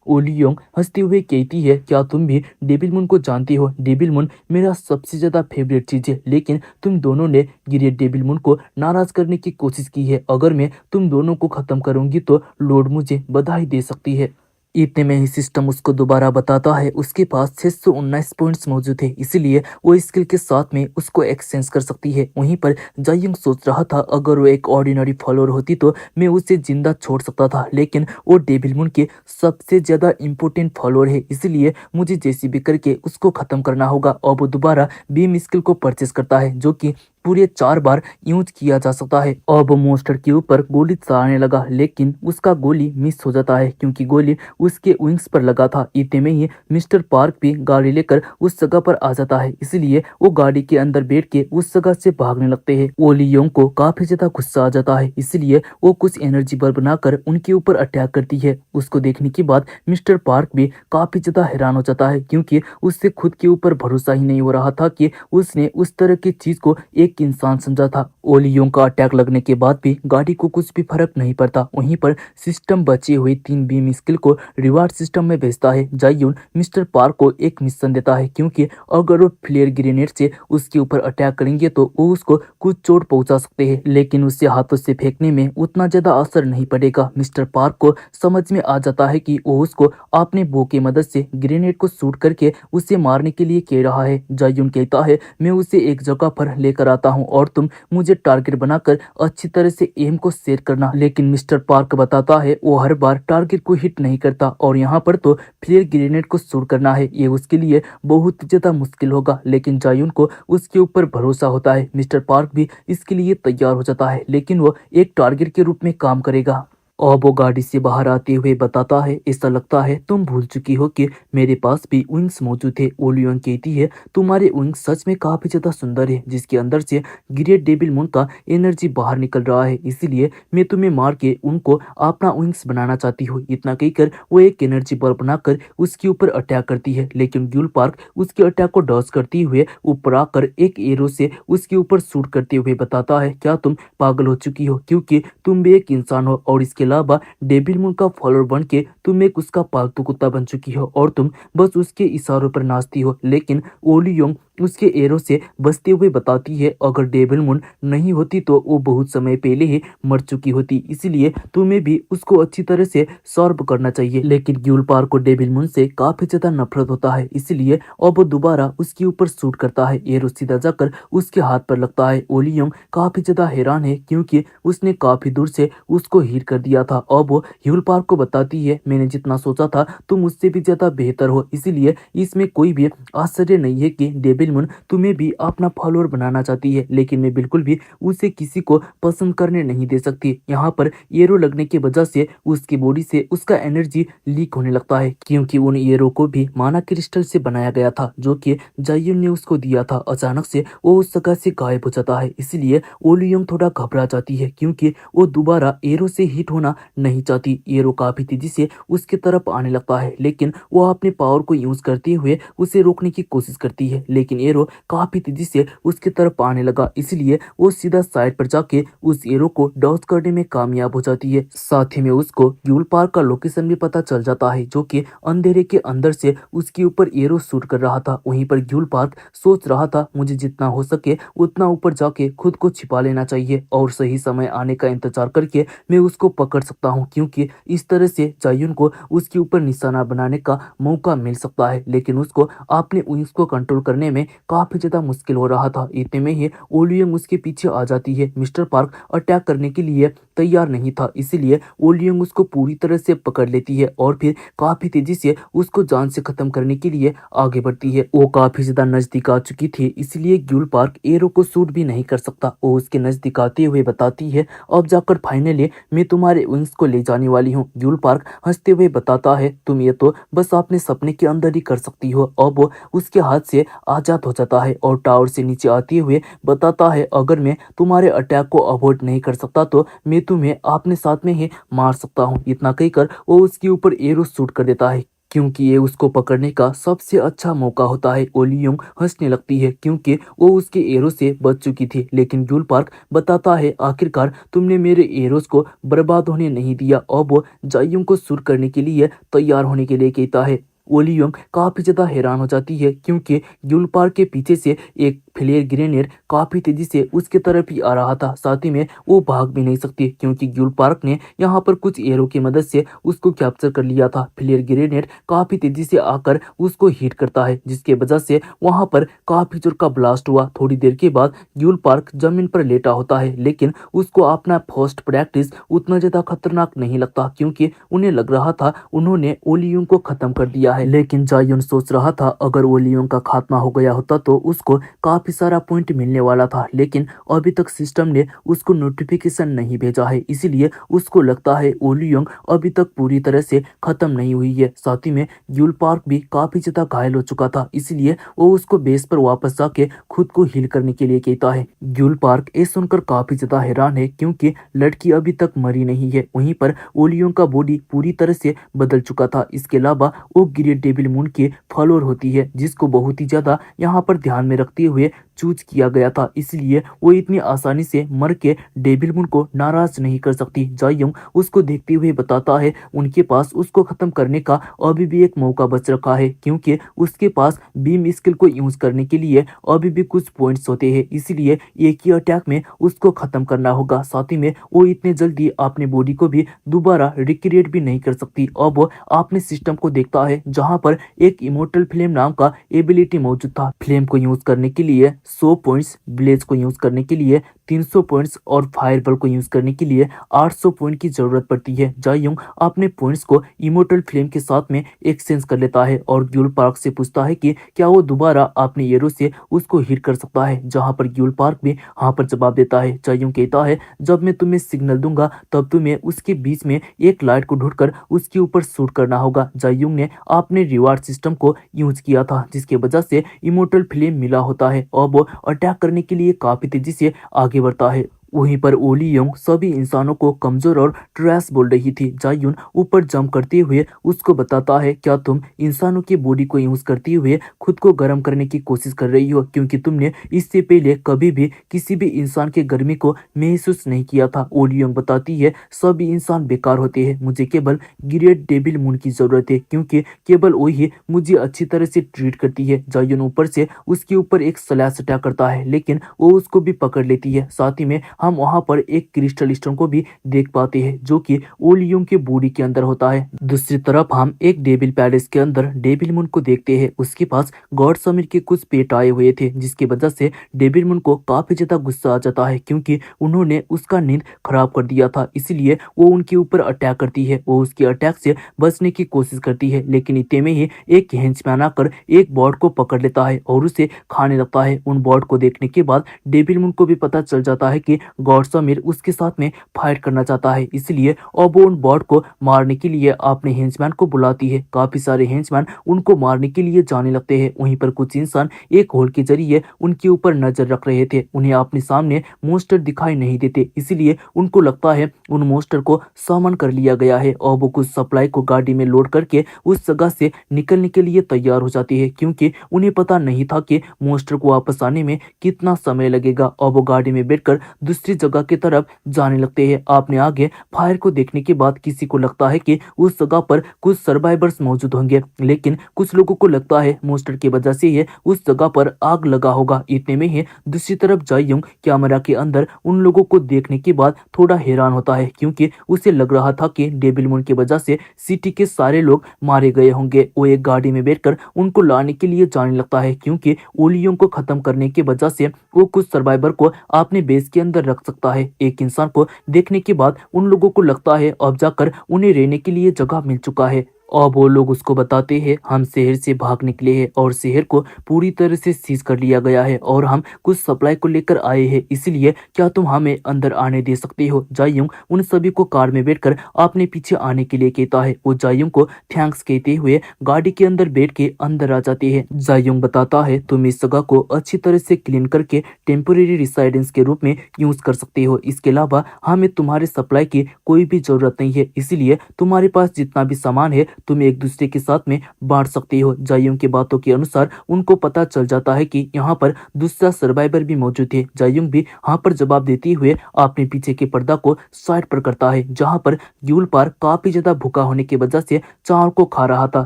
ओलियोंग हंसते हुए कहती है क्या तुम भी डेविल मून को जानती हो। डेविल मून मेरा सबसे ज्यादा फेवरेट चीज है, लेकिन तुम दोनों ने ग्रेट डेविल मून को नाराज करने की कोशिश की है। अगर मैं तुम दोनों को खत्म करूंगी तो लॉर्ड मुझे बधाई दे सकती है। इतने में ही सिस्टम उसको दोबारा बताता है उसके पास 619 पॉइंट्स मौजूद है, इसलिए वो स्किल के साथ में उसको एक्सचेंज कर सकती है। वहीं पर जायूंग सोच रहा था अगर वो एक ऑर्डिनरी फॉलोअर होती तो मैं उसे जिंदा छोड़ सकता था, लेकिन वो डेविल मून के सबसे ज्यादा इम्पोर्टेंट फॉलोअर है, इसलिए मुझे जैसी भी करके उसको खत्म करना होगा। और वो दोबारा बीम स्किल को परचेस करता है जो कि पूरे 4 बार यूज किया जा सकता है। अब मोस्टर के ऊपर गोली चलाने लगा, लेकिन उसका गोली मिस हो जाता है क्योंकि गोली उसके विंग्स पर लगा था। इतने में ही मिस्टर पार्क भी गाड़ी लेकर उस जगह पर आ जाता है, इसलिए वो गाड़ी के अंदर बैठ के उस जगह से भागने लगते हैं। वो लियोंग को काफी ज्यादा गुस्सा आ जाता है, इसलिए वो कुछ एनर्जी बल बनाकर उनके ऊपर अटैक करती है। उसको देखने के बाद मिस्टर पार्क भी काफी ज्यादा हैरान हो जाता है क्योंकि उससे खुद के ऊपर भरोसा ही नहीं हो रहा था कि उसने उस तरह की चीज को एक इंसान समझा था। ओलियों का अटैक लगने के बाद भी गाड़ी को कुछ भी फर्क नहीं पड़ता। वहीं पर सिस्टम बचे हुए 3 बीम स्किल को रिवार्ड सिस्टम में भेजता है। जायून मिस्टर पार्क को एक मिशन देता है क्योंकि अगर वो फ्लेयर ग्रेनेड से उसके ऊपर अटैक करेंगे तो वो उसको कुछ चोट पहुंचा सकते हैं, लेकिन उससे हाथों से फेंकने में उतना ज्यादा असर नहीं पड़ेगा। मिस्टर पार्क को समझ में आ जाता है कि वो उसको अपने बो की मदद से ग्रेनेड को शूट करके उसे मारने के लिए कह रहा है। जायून कहता है, मैं उसे एक जगह पर लेकर आता हूँ और तुम मुझे टारगेट बनाकर अच्छी तरह से एम को सेट करना। लेकिन मिस्टर पार्क बताता है वो हर बार टारगेट को हिट नहीं करता और यहाँ पर तो फ्लेयर ग्रेनेड को शूट करना है, ये उसके लिए बहुत ज्यादा मुश्किल होगा। लेकिन जायून को उसके ऊपर भरोसा होता है। मिस्टर पार्क भी इसके लिए तैयार हो जाता है, लेकिन वो एक टारगेट के रूप में काम करेगा। और वो गाड़ी से बाहर आते हुए बताता है, ऐसा लगता है तुम भूल चुकी हो कि मेरे पास भी विंग्स मौजूद है। ओलियन कहती है, तुम्हारे विंग्स सच में काफी ज्यादा सुंदर है, जिसके अंदर से ग्रेट डेविल मून का एनर्जी बाहर निकल रहा है, इसीलिए मैं तुम्हें मार के उनको अपना विंग्स बनाना चाहती हूँ। इतना कहकर वो एक एनर्जी बल बनाकर उसके ऊपर अटैक करती है, लेकिन ग्यूल पार्क उसके अटैक को डॉज करते हुए ऊपर आकर एक एरो से उसके ऊपर शूट करते हुए बताता है, क्या तुम पागल हो चुकी हो, क्योंकि तुम भी एक इंसान हो और इसके अलावा डेविल मून का फॉलोअर बन के तुम एक उसका पालतू कुत्ता बन चुकी हो और तुम बस उसके इशारों पर नाचती हो। लेकिन ओलियोंग उसके एरो से बचते हुए बताती है, अगर डेविल मून नहीं होती तो वो बहुत समय पहले ही मर चुकी होती, इसलिए तुम्हें भी उसको अच्छी तरह से सर्व करना चाहिए। लेकिन ग्यूल पार्क को डेविल मून से काफी ज्यादा नफरत होता है, इसलिए अब वो दोबारा उसके ऊपर शूट करता है। एरो सीधा जाकर उसके हाथ पर लगता है। ओलियोंग काफी ज्यादा हैरान है क्योंकि उसने काफी दूर से उसको हिट कर दिया था। अब वो ह्यूल पार्क को बताती है, मैंने जितना सोचा था तुम उससे भी ज्यादा बेहतर हो, इसलिए इसमें कोई भी आश्चर्य नहीं है कि डेविल मून तुम्हें भी अपना फॉलोअर बनाना चाहती है, लेकिन मैं बिल्कुल भी उसे किसी को पसंद करने नहीं दे सकती। यहाँ पर एरो लगने की वजह से उसकी बॉडी से उसका एनर्जी लीक होने लगता है क्योंकि उन एरो को भी माना क्रिस्टल से बनाया गया था जो कि जायुन ने उसको दिया था। अचानक से वो उस जगह से गायब हो जाता है, इसलिए ओलियंग थोड़ा घबरा जाती है क्योंकि वो दोबारा एरो से हिट होना नहीं चाहती। एरो काफी तेजी से उसके तरफ आने लगता है, लेकिन वो अपने पावर को यूज करते हुए उसे रोकने की कोशिश करती है, लेकिन एरो काफी तेजी से उसके तरफ आने लगा, इसलिए वो सीधा साइड पर जाके उस एरो को डॉज करने में कामयाब हो जाती है। साथ ही में उसको ग्यूल पार्क का लोकेशन भी पता चल जाता है जो कि अंधेरे के अंदर से उसके ऊपर एरो शूट कर रहा था। वहीं पर ग्यूल पार्क सोच रहा था, मुझे जितना हो सके उतना ऊपर जाके खुद को छिपा लेना चाहिए और सही समय आने का इंतजार करके मैं उसको पकड़ सकता हूँ, क्योंकि इस तरह से जायुन को उसके ऊपर निशाना बनाने का मौका मिल सकता है। लेकिन उसको अपने विंग्स को कंट्रोल करने में काफी ज्यादा मुश्किल हो रहा था। इतने में ही ओलियंग उसके पीछे आ जाती है। मिस्टर पार्क अटैक करने के लिए तैयार नहीं था, इसीलिए ओलियंग उसको पूरी तरह से पकड़ लेती है और फिर काफी तेजी से उसको जान से खत्म करने के लिए आगे बढ़ती है। वो काफी ज्यादा नजदीक आ चुकी थी, इसलिए ग्यूल पार्क एरो को शूट भी नहीं कर सकता। वो उसके नजदीक आते हुए बताती है, अब जाकर फाइनली मैं तुम्हारे विंग्स को ले जाने वाली हूँ। ग्यूल पार्क हंसते हुए बताता है, तुम ये तो बस अपने सपने के अंदर ही कर सकती हो। अब वो उसके हाथ से आजाद हो जाता है और टावर से नीचे आते हुए बताता है, अगर मैं तुम्हारे अटैक को अवॉइड नहीं कर सकता तो मैं तुम्हें अपने साथ में ही मार सकता हूँ। इतना कहकर वो उसके ऊपर एरो शूट कर देता है क्योंकि ये उसको पकड़ने का सबसे अच्छा मौका होता है। ओलियंग हंसने लगती है क्योंकि वो उसके एरो से बच चुकी थी, लेकिन ग्यूल पार्क बताता है, आखिरकार तुमने मेरे एरोस को बर्बाद होने नहीं दिया। अब वो जायुंग को शूट करने के लिए तैयार होने के लिए कहता है। ओलियंग काफी ज्यादा हैरान हो जाती है क्योंकि ग्यूल पार्क के पीछे से एक फ्लेयर ग्रेनेड काफी तेजी से उसके तरफ ही आ रहा था। साथ ही में वो भाग भी नहीं सकती क्योंकि ग्यूल पार्क ने यहाँ पर कुछ एरो की मदद से उसको कैप्चर कर लिया था। फ्लेयर ग्रेनेड काफी तेजी से आकर उसको हिट करता है, जिसके वजह से वहां पर काफी जोर का ब्लास्ट हुआ। थोड़ी देर के बाद ग्यूल पार्क जमीन पर लेटा होता है, लेकिन उसको अपना फर्स्ट प्रैक्टिस उतना ज्यादा खतरनाक नहीं लगता क्योंकि उन्हें लग रहा था उन्होंने ओलियंग को खत्म कर दिया है। लेकिन जायुन सोच रहा था, अगर ओलियंग का खात्मा हो गया होता तो उसको काफी काफी सारा पॉइंट मिलने वाला था, लेकिन अभी तक सिस्टम ने उसको नोटिफिकेशन नहीं भेजा है। इसीलिए उसको लगता है ओ लियोंग अभी तक पूरी तरह से खत्म नहीं हुई है। साथ ही में ग्यूल पार्क भी काफी ज्यादा घायल हो चुका था, इसलिए वो उसको बेस पर वापस जाके खुद को हील करने के लिए कहता है। ग्यूल पार्क ये सुनकर काफी ज्यादा हैरान है, क्योंकि लड़की अभी तक मरी नहीं है। वहीं पर ओ लियोंग का बॉडी पूरी तरह से बदल चुका था। इसके अलावा वो ग्रेट डेविल मून की फॉलोअर होती है, जिसको बहुत ही ज्यादा यहाँ पर ध्यान में रखते हुए चूज किया गया था। इसलिए वो इतनी आसानी से मर के डेविल मून को नाराज नहीं कर सकती। जायोंग उसको देखते हुए बताता है उनके पास उसको खत्म करने का अभी भी एक मौका बच रखा है, क्योंकि उसके पास बीम स्किल को यूज करने के लिए अभी भी कुछ पॉइंट्स होते हैं। इसलिए एक ही अटैक में उसको खत्म करना होगा। साथ ही में वो इतने जल्दी अपने बॉडी को भी दोबारा रिक्रिएट भी नहीं कर सकती। अब वो अपने सिस्टम को देखता है, जहां पर एक इमोर्टल फ्लेम नाम का एबिलिटी मौजूद था। फ्लेम को यूज करने के लिए 100 पॉइंट्स, ब्लेज को यूज करने के लिए 300 पॉइंट्स और फायरबॉल को यूज करने के लिए 800 पॉइंट की जरूरत पड़ती है। जायोंग अपने पॉइंट्स को इमोर्टल फ्लेम के साथ में एक्सचेंज कर लेता है और ग्यूल पार्क से पूछता है कि क्या वो दोबारा अपने एरो से उसको हिट कर सकता है, जहां पर ग्यूल पार्क भी हाँ पर जवाब देता है। जायोंग कहता है जब मैं तुम्हें सिग्नल दूंगा तब तुम्हें उसके बीच में एक लाइट को ढूंढकर उसके ऊपर शूट करना होगा। जायोंग ने अपने रिवार्ड सिस्टम को यूज किया था, जिसकी वजह से इमोर्टल फ्लेम मिला होता है। अब वो अटैक करने के लिए काफी तेजी से आगे बढ़ता है। वहीं पर ओ लियोंग सभी इंसानों को कमजोर और ट्रैश बोल रही थी। जायुन ऊपर जंप करते हुए उसको बताता है क्या तुम इंसानों की बॉडी को यूज करते हुए खुद को गर्म करने की कोशिश कर रही हो, क्योंकि तुमने इससे पहले कभी भी किसी भी इंसान के गर्मी को महसूस नहीं किया था। ओ लियोंग बताती है सभी इंसान बेकार होते हैं, मुझे केवल ग्रेट डेविल मून की जरूरत है, क्योंकि केवल वही मुझे अच्छी तरह से ट्रीट करती है। जायुन ऊपर से उसके ऊपर एक स्लैश अटैक करता है, लेकिन वो उसको भी पकड़ लेती है। साथ ही में हम वहां पर एक क्रिस्टल स्टोन को भी देख पाते हैं, जो कि ओ लियोंग के बॉडी के अंदर होता है। दूसरी तरफ हम एक डेविल पैलेस के अंदर डेविल मून को देखते हैं। उसके पास गॉड समिर के कुछ पेट आए हुए थे, जिसकी वजह से डेविल मून को काफी ज्यादा गुस्सा आ जाता है, क्योंकि उन्होंने उसका नींद खराब कर दिया था। इसलिए वो उनके ऊपर अटैक करती है। वो उसके अटैक से बचने की कोशिश करती है, लेकिन इतने में ही एक हेंचमैन आकर एक बॉट को पकड़ लेता है और उसे खाने लगता है। उन बॉट को देखने के बाद डेविल मून को भी पता चल जाता है कि गॉड समिर उसके साथ में फाइट करना चाहता है। इसलिए अब वो उन बॉट को मारने के लिए अपने हेंचमैन को बुलाती है। काफी सारे हेंचमैन उनको मारने के लिए जाने लगते हैं। वहीं पर कुछ इंसान एक होल के जरिए उनके ऊपर नजर रख रहे थे। उन्हें अपने सामने मोस्टर दिखाई नहीं देते, इसलिए उनको लगता है उन मोस्टर को सामान कर लिया गया है और वो कुछ सप्लाई को गाड़ी में लोड करके उस जगह से निकलने के लिए तैयार हो जाती है, क्योंकि उन्हें पता नहीं था कि मोस्टर को वापस आने में कितना समय लगेगा। और वो गाड़ी में बैठकर दूसरी जगह की तरफ जाने लगते हैं। आपने आगे फायर को देखने के बाद किसी को लगता है कि उस जगह पर कुछ सर्वाइवर्स मौजूद होंगे, लेकिन कुछ लोगों को लगता है मोस्टर की वजह से ये उस जगह पर आग लगा होगा। इतने में ही दूसरी तरफ जायोंग कैमरा के अंदर उन लोगों को देखने के बाद थोड़ा हैरान होता है, क्योंकि उसे लग रहा था कि डेविल मून की वजह से सिटी के सारे लोग मारे गए होंगे। वो एक गाड़ी में बैठकर उनको लाने के लिए जाने लगता है, क्योंकि ओलियों को खत्म करने की वजह से वो कुछ सर्वाइवर को अपने बेस के अंदर रख सकता है। एक इंसान को देखने के बाद उन लोगों को लगता है अब जाकर उन्हें रहने के लिए जगह मिल चुका है। और वो लोग उसको बताते हैं हम शहर से भाग निकले हैं और शहर को पूरी तरह से सीज कर लिया गया है और हम कुछ सप्लाई को लेकर आए हैं, इसलिए क्या तुम हमें अंदर आने दे सकते हो। जायोंग उन सभी को कार में बैठकर अपने पीछे आने के लिए कहता है। वो जायोंग को थैंक्स कहते हुए गाड़ी के अंदर बैठ के अंदर आ जाती है। जायोंग बताता है तुम इस जगह को अच्छी तरह से क्लीन करके टेम्पोरेरी रिसाइडेंस के रूप में यूज कर सकते हो। इसके अलावा हमें तुम्हारे सप्लाई की कोई भी जरूरत नहीं है, इसलिए तुम्हारे पास जितना भी सामान है तुम एक दूसरे के साथ में बांट सकते हो। जायोंग की बातों के अनुसार उनको पता चल जाता है कि यहाँ पर दूसरा सर्वाइवर भी मौजूद है। जायोंग भी हाँ पर जवाब देते हुए अपने पीछे के पर्दा को साइड पर करता है, जहाँ पर ग्यूल पार्क काफी ज्यादा भूखा होने की वजह से चावल को खा रहा था।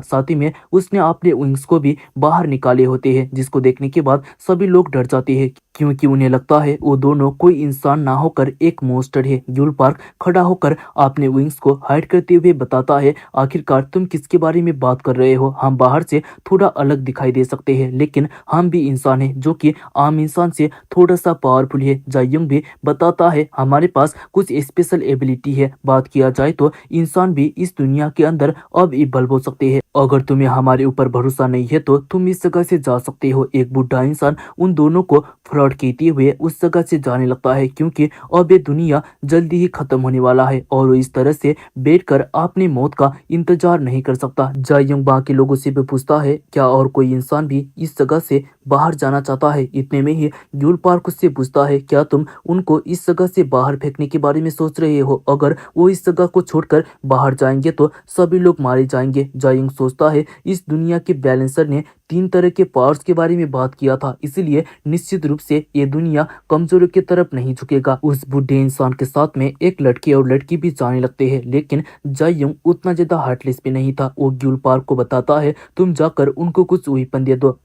साथ ही में उसने अपने विंग्स को भी बाहर निकाले होते हैं, जिसको देखने के बाद सभी लोग डर जाते हैं, क्योंकि उन्हें लगता है वो दोनों कोई इंसान ना होकर एक मोस्टर है। ग्यूल पार्क खड़ा होकर अपने विंग्स को हाइड करते हुए बताता है आखिरकार तुम किसके बारे में बात कर रहे हो। हम बाहर से थोड़ा अलग दिखाई दे सकते हैं, लेकिन हम भी इंसान हैं जो कि आम इंसान से थोड़ा सा पावरफुल है। जायोंग भी बताता है हमारे पास कुछ स्पेशल एबिलिटी है। बात किया जाए तो इंसान भी इस दुनिया के अंदर अब इवॉल्व हो सकते हैं। अगर तुम्हें हमारे ऊपर भरोसा नहीं है तो तुम इस जगह से जा सकते हो। एक बूढ़ा इंसान उन दोनों को फ्रॉड कहते हुए उस जगह से जाने लगता है, क्योंकि अब ये दुनिया जल्दी ही खत्म होने वाला है और वो इस तरह से बैठकर अपनी मौत का इंतजार नहीं कर सकता। जायंग बाकी लोगों से भी पूछता है क्या और कोई इंसान भी इस जगह से बाहर जाना चाहता है। इतने में ही यूल पार्क उससे पूछता है क्या तुम उनको इस जगह से बाहर फेंकने के बारे में सोच रहे हो। अगर वो इस जगह को छोड़कर बाहर जाएंगे तो सभी लोग मारे जाएंगे। जायंग सोचता है इस दुनिया के बैलेंसर ने 3 तरह के पावर्स के बारे में बात किया था, इसलिए निश्चित रूप से ये दुनिया कमजोरी की तरफ नहीं झुकेगा। उस बूढ़े इंसान के साथ में एक लड़के और लड़की भी जाने लगते हैं, लेकिन जायंग उतना ज्यादा हार्टलेस भी नहीं था। वो यूल पार्क को बताता है तुम जाकर उनको कुछ वेपन दे दो।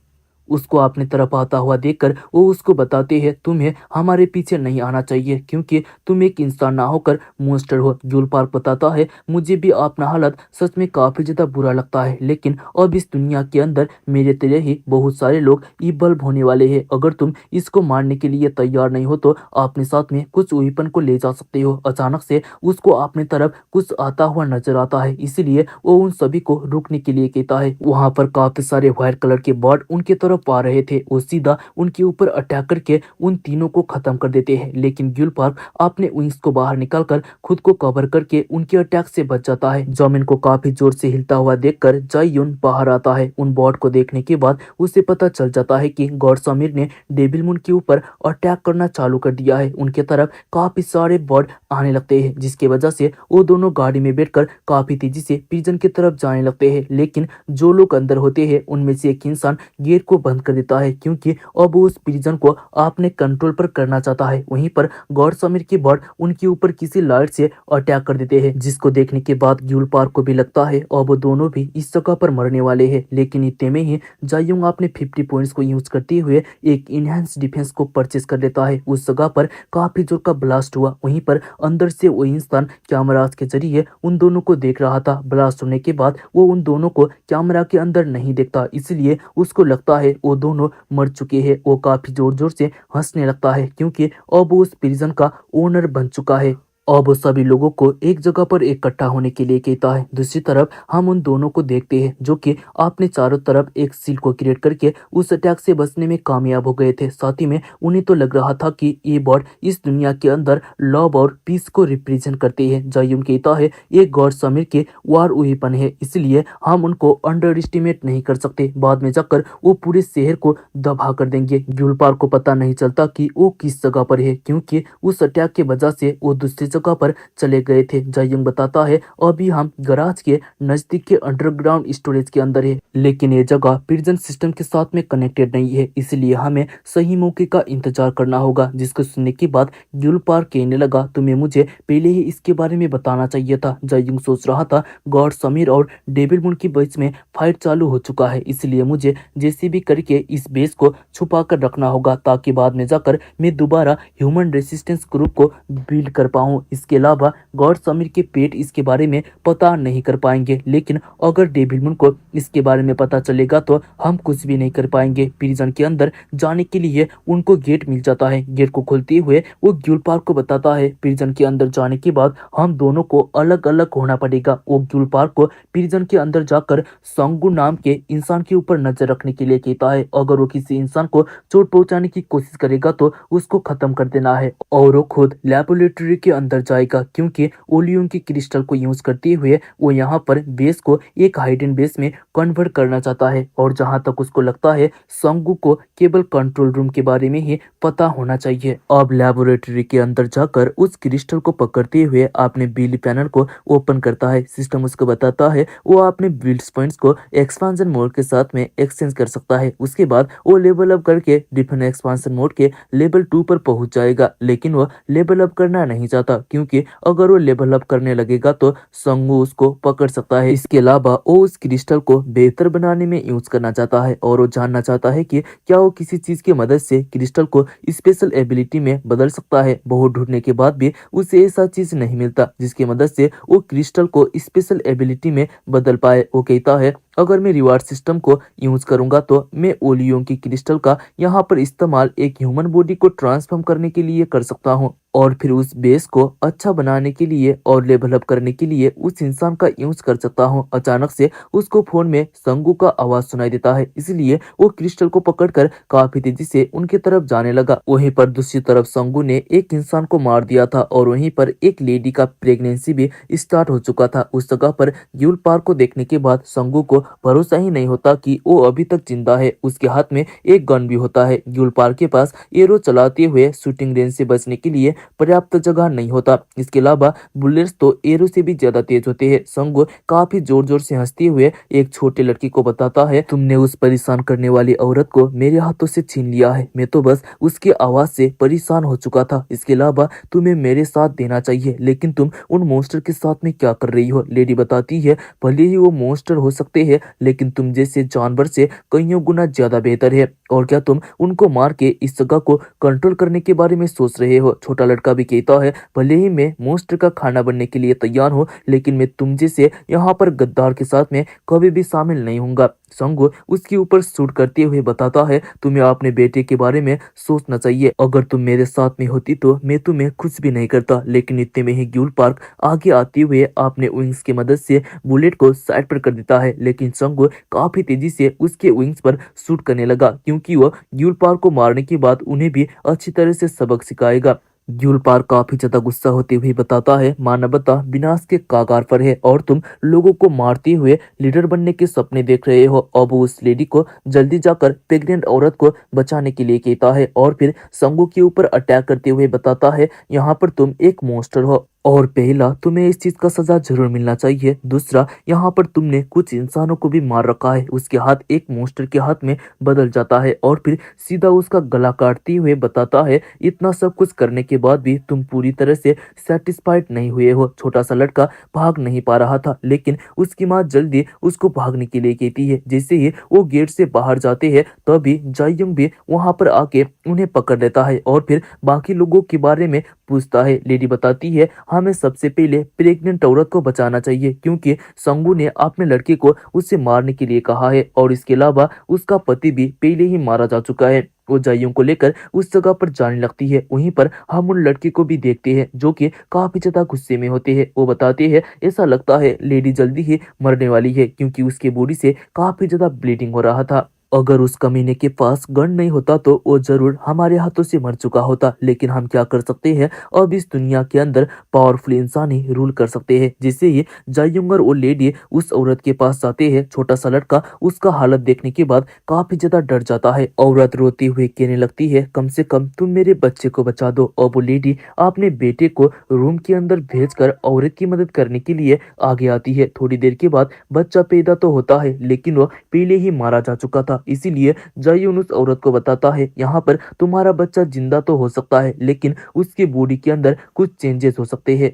उसको अपनी तरफ आता हुआ देखकर वो उसको बताते हैं तुम्हें हमारे पीछे नहीं आना चाहिए, क्योंकि तुम एक इंसान ना होकर मॉन्स्टर हो। जूल पार्क बताता है मुझे भी अपना हालत सच में काफी ज्यादा बुरा लगता है, लेकिन अब इस दुनिया के अंदर मेरे तरह ही बहुत सारे लोग इवॉल्व होने वाले हैं। अगर तुम इसको मारने के लिए तैयार नहीं हो तो अपने साथ में कुछ वेपन को ले जा सकते हो। अचानक से उसको अपनी तरफ कुछ आता हुआ नजर आता है, इसलिए वो उन सभी को रुकने के लिए कहता है। वहां पर काफी सारे व्हाइट कलर के बर्ड उनके तरफ पा रहे थे। वो सीधा उनके ऊपर अटैक करके उन तीनों को खत्म कर देते हैं, लेकिन गिल पार्क अपने विंग्स को बाहर निकालकर खुद को कवर करके उनके अटैक से बच जाता है। जमीन को काफी जोर से हिलता हुआ देखकर जायुन बाहर आता है। उन बॉट को देखने के बाद उसे पता चल जाता है कि गॉड समीर ने डेविल मून के ऊपर अटैक करना चालू कर दिया है। उनके तरफ काफी सारे बॉट आने लगते हैं, जिसकी वजह से वो दोनों गाड़ी में बैठकर काफी तेजी से प्रिजन की तरफ जाने लगते हैं। लेकिन जो लोग अंदर होते हैं उनमें से एक इंसान गेट को बंद कर देता है, क्योंकि अब वो उस प्रिजन को अपने कंट्रोल पर करना चाहता है। वहीं पर गॉड समीर की बर्ड उनके ऊपर किसी लाइट से अटैक कर देते हैं, जिसको देखने के बाद यूल पार्क को भी लगता है अब वो दोनों भी इस जगह पर मरने वाले हैं। लेकिन इतने में ही जायुंग अपने 50 पॉइंट्स को यूज करते हुए एक इनहेंस डिफेंस को परचेस कर लेता है। उस जगह पर काफी जोर का ब्लास्ट हुआ। वहीं पर अंदर से वो इंसान कैमरास के जरिए उन दोनों को देख रहा था। ब्लास्ट होने के बाद वो उन दोनों को कैमरा के अंदर नहीं देखता, इसलिए उसको लगता है वो दोनों मर चुके हैं। वो काफी जोर जोर से हंसने लगता है, क्योंकि अब वो उस प्रिजन का ओनर बन चुका है। अब वो सभी लोगों को एक जगह पर इकट्ठा होने के लिए कहता है। दूसरी तरफ हम उन दोनों को देखते हैं जो कि अपने चारों तरफ एक सील को क्रिएट करके उस अटैक से बचने में कामयाब हो गए थे। साथ ही में उन्हें तो लग रहा था कि ये बॉड इस दुनिया के अंदर लव और पीस को रिप्रेजेंट करते हैं। जायुन कहता है ये गॉड समीर के वार वेपन है, इसलिए हम उनको अंडर एस्टिमेट नहीं कर सकते। बाद में जाकर वो पूरे शहर को दबा कर देंगे। यूलपार को पता नहीं चलता कि वो किस जगह पर है, क्योंकि उस अटैक की वजह से वो दूसरी जगह पर चले गए थे। जायुंग बताता है अभी हम गराज के नजदीक के अंडरग्राउंड स्टोरेज के अंदर है, लेकिन ये जगह प्रिजन सिस्टम के साथ में कनेक्टेड नहीं है, इसलिए हमें सही मौके का इंतजार करना होगा। जिसको सुनने के बाद यूलपार कहने लगा तुम्हें मुझे पहले ही इसके बारे में बताना चाहिए था। जायुंग सोच रहा था गॉड समीर और डेविल मून के बीच में फाइट चालू हो चुका है, इसलिए मुझे जैसे भी करके इस बेस को छुपा कर रखना होगा, ताकि बाद में जाकर मैं दोबारा ह्यूमन रेसिस्टेंस ग्रुप को बिल्ड कर पाऊं। इसके अलावा गॉड समीर के पेट इसके बारे में पता नहीं कर पाएंगे, लेकिन अगर डेविल मून को इसके बारे में पता चलेगा तो हम कुछ भी नहीं कर पाएंगे। प्रिजन के अंदर जाने के लिए उनको गेट मिल जाता है। गेट को खोलते हुए वो ग्यूलपार्क को बताता है प्रिजन के अंदर जाने के बाद हम दोनों को अलग अलग होना पड़ेगा। वो ग्यूलपार्क को प्रिजन के अंदर जाकर संगू नाम के इंसान के ऊपर नजर रखने के लिए कहता है। अगर वो किसी इंसान को चोट पहुंचाने की कोशिश करेगा तो उसको खत्म कर देना है, और वो खुद लेबोरेटरी के अंदर जाएगा, क्योंकि ओलियन की क्रिस्टल को यूज करते हुए वो यहाँ पर बेस को एक हाइडन बेस में कन्वर्ट करना चाहता है। और जहाँ तक उसको लगता है संगू को केवल कंट्रोल रूम के बारे में ही पता होना चाहिए। अब लेबोरेटरी के अंदर जाकर उस क्रिस्टल को पकड़ते हुए अपने बिल्ड पैनल को ओपन करता है। सिस्टम उसको बताता है वो अपने बिल्ड पॉइंट्स को एक्सपांशन मोड के साथ में एक्सचेंज कर सकता है। उसके बाद वो लेवल अप करके डिफरेंट एक्सपांशन मोड के लेवल 2 पर पहुंच जाएगा, लेकिन वो लेवल अप करना नहीं चाहता, क्योंकि अगर वो लेवल अप करने लगेगा तो संगू उसको पकड़ सकता है। इसके अलावा वो उस क्रिस्टल को बेहतर बनाने में यूज करना चाहता है, और वो जानना चाहता है कि क्या वो किसी चीज की मदद से क्रिस्टल को स्पेशल एबिलिटी में बदल सकता है। बहुत ढूंढने के बाद भी उसे ऐसा चीज नहीं मिलता जिसकी मदद से वो क्रिस्टल को स्पेशल एबिलिटी में बदल पाए। वो कहता है अगर मैं रिवार्ड सिस्टम को यूज करूंगा तो मैं ओलियों की क्रिस्टल का यहाँ पर इस्तेमाल एक ह्यूमन बॉडी को ट्रांसफॉर्म करने के लिए कर सकता हूँ, और फिर उस बेस को अच्छा बनाने के लिए और लेवल अप करने के लिए उस इंसान का यूज कर सकता हूँ। अचानक से उसको फोन में संगू का आवाज सुनाई देता है, इसलिए वो क्रिस्टल को पकड़कर काफी तेजी से उनकी तरफ जाने लगा। वहीं पर दूसरी तरफ संगू ने एक इंसान को मार दिया था और वहीं पर एक लेडी का प्रेगनेंसी भी स्टार्ट हो चुका था। उस जगह पर यूल पार्क को देखने के बाद संगू को भरोसा ही नहीं होता कि वो अभी तक जिंदा है। उसके हाथ में एक गन भी होता है। यूल पार्क के पास एरो चलाते हुए शूटिंग रेंज से बचने के लिए पर्याप्त जगह नहीं होता। इसके अलावा बुलेट्स तो एरो से भी ज्यादा तेज होते हैं। संगू काफी जोर जोर से हंसते हुए एक छोटे लड़की को बताता है, तुमने उस परेशान करने वाली औरत को मेरे हाथों से छीन लिया है। मैं तो बस उसकी आवाज से परेशान हो चुका था। इसके अलावा तुम्हें मेरे साथ देना चाहिए, लेकिन तुम उन मॉन्स्टर के साथ में क्या कर रही हो? लेडी बताती है, भले ही वो मॉन्स्टर हो सकते हैं, लेकिन तुम जैसे जानवर से कईयों गुना ज्यादा बेहतर है। और क्या तुम उनको मार के इस जगह को कंट्रोल करने के बारे में सोच रहे हो? छोटा लड़का भी कहता है, भले ही मैं मॉन्स्टर का खाना बनने के लिए तैयार हूँ, लेकिन मैं तुम जैसे यहाँ पर गद्दार के साथ में कभी भी शामिल नहीं होऊंगा। संगू उसके ऊपर शूट करते हुए बताता है, तुम्हें अपने बेटे के बारे में सोचना चाहिए। अगर तुम मेरे साथ में होती तो मैं तुम्हें कुछ भी नहीं करता। लेकिन इतने में ही यूल पार्क आगे आते हुए अपने विंग्स की मदद से बुलेट को साइड पर कर देता है, लेकिन संगू काफी तेजी से उसके विंग्स पर शूट करने लगा, क्योंकि वह यूल पार्क को मारने के बाद उन्हें भी अच्छी तरह से सबक सिखाएगा। यूल पार्क काफी ज्यादा गुस्सा होते हुए बताता है, मानवता विनाश के कगार पर है और तुम लोगों को मारते हुए लीडर बनने के सपने देख रहे हो। अब वो उस लेडी को जल्दी जाकर प्रेग्नेंट औरत को बचाने के लिए कहता है और फिर संगू के ऊपर अटैक करते हुए बताता है, यहाँ पर तुम एक मॉन्स्टर हो और पहला, तुम्हें इस चीज का सजा जरूर मिलना चाहिए। दूसरा, यहाँ पर तुमने कुछ इंसानों को भी मार रखा है। उसके हाथ एक मॉन्स्टर के हाथ में बदल जाता है और फिर सीधा उसका गला काटते हुए बताता है, इतना सब कुछ करने के बाद भी तुम पूरी तरह से सेटिस्फाइड नहीं हुए हो। छोटा सा लड़का भाग नहीं पा रहा था, लेकिन उसकी माँ जल्दी उसको भागने के लिए कहती है। जैसे ही वो गेट से बाहर जाते हैं, तभी जायुंग भी वहां पर आके उन्हें पकड़ लेता है और फिर बाकी लोगों के बारे में पूछता है। लेडी बताती है, हमें सबसे पहले प्रेग्नेंट औरत को बचाना चाहिए, क्योंकि संगू ने अपने लड़के को उसे मारने के लिए कहा है और इसके अलावा उसका पति भी पहले ही मारा जा चुका है। वो जाइयों को लेकर उस जगह पर जाने लगती है। वहीं पर हम उन लड़के को भी देखते हैं जो कि काफी ज्यादा गुस्से में होते हैं। वो बताते हैं, ऐसा लगता है लेडी जल्दी ही मरने वाली है, क्योंकि उसके बॉडी से काफी ज्यादा ब्लीडिंग हो रहा था। अगर उस कमीने के पास गन नहीं होता तो वो जरूर हमारे हाथों से मर चुका होता। लेकिन हम क्या कर सकते हैं, अब इस दुनिया के अंदर पावरफुल इंसान ही रूल कर सकते हैं। जिससे ही जायुंगर और लेडी उस औरत के पास जाते हैं। छोटा सा लड़का उसका हालत देखने के बाद काफी ज्यादा डर जाता है। औरत रोती हुई कहने लगती है, कम से कम तुम मेरे बच्चे को बचा दो। और वो लेडी अपने बेटे को रूम के अंदर भेजकर औरत की मदद करने के लिए आगे आती है। थोड़ी देर के बाद बच्चा पैदा तो होता है, लेकिन वो पहले ही मारा जा चुका था। इसीलिए जायुन उस औरत को बताता है, यहाँ पर तुम्हारा बच्चा जिंदा तो हो सकता है, लेकिन उसकी बॉडी के अंदर कुछ चेंजेस हो सकते हैं।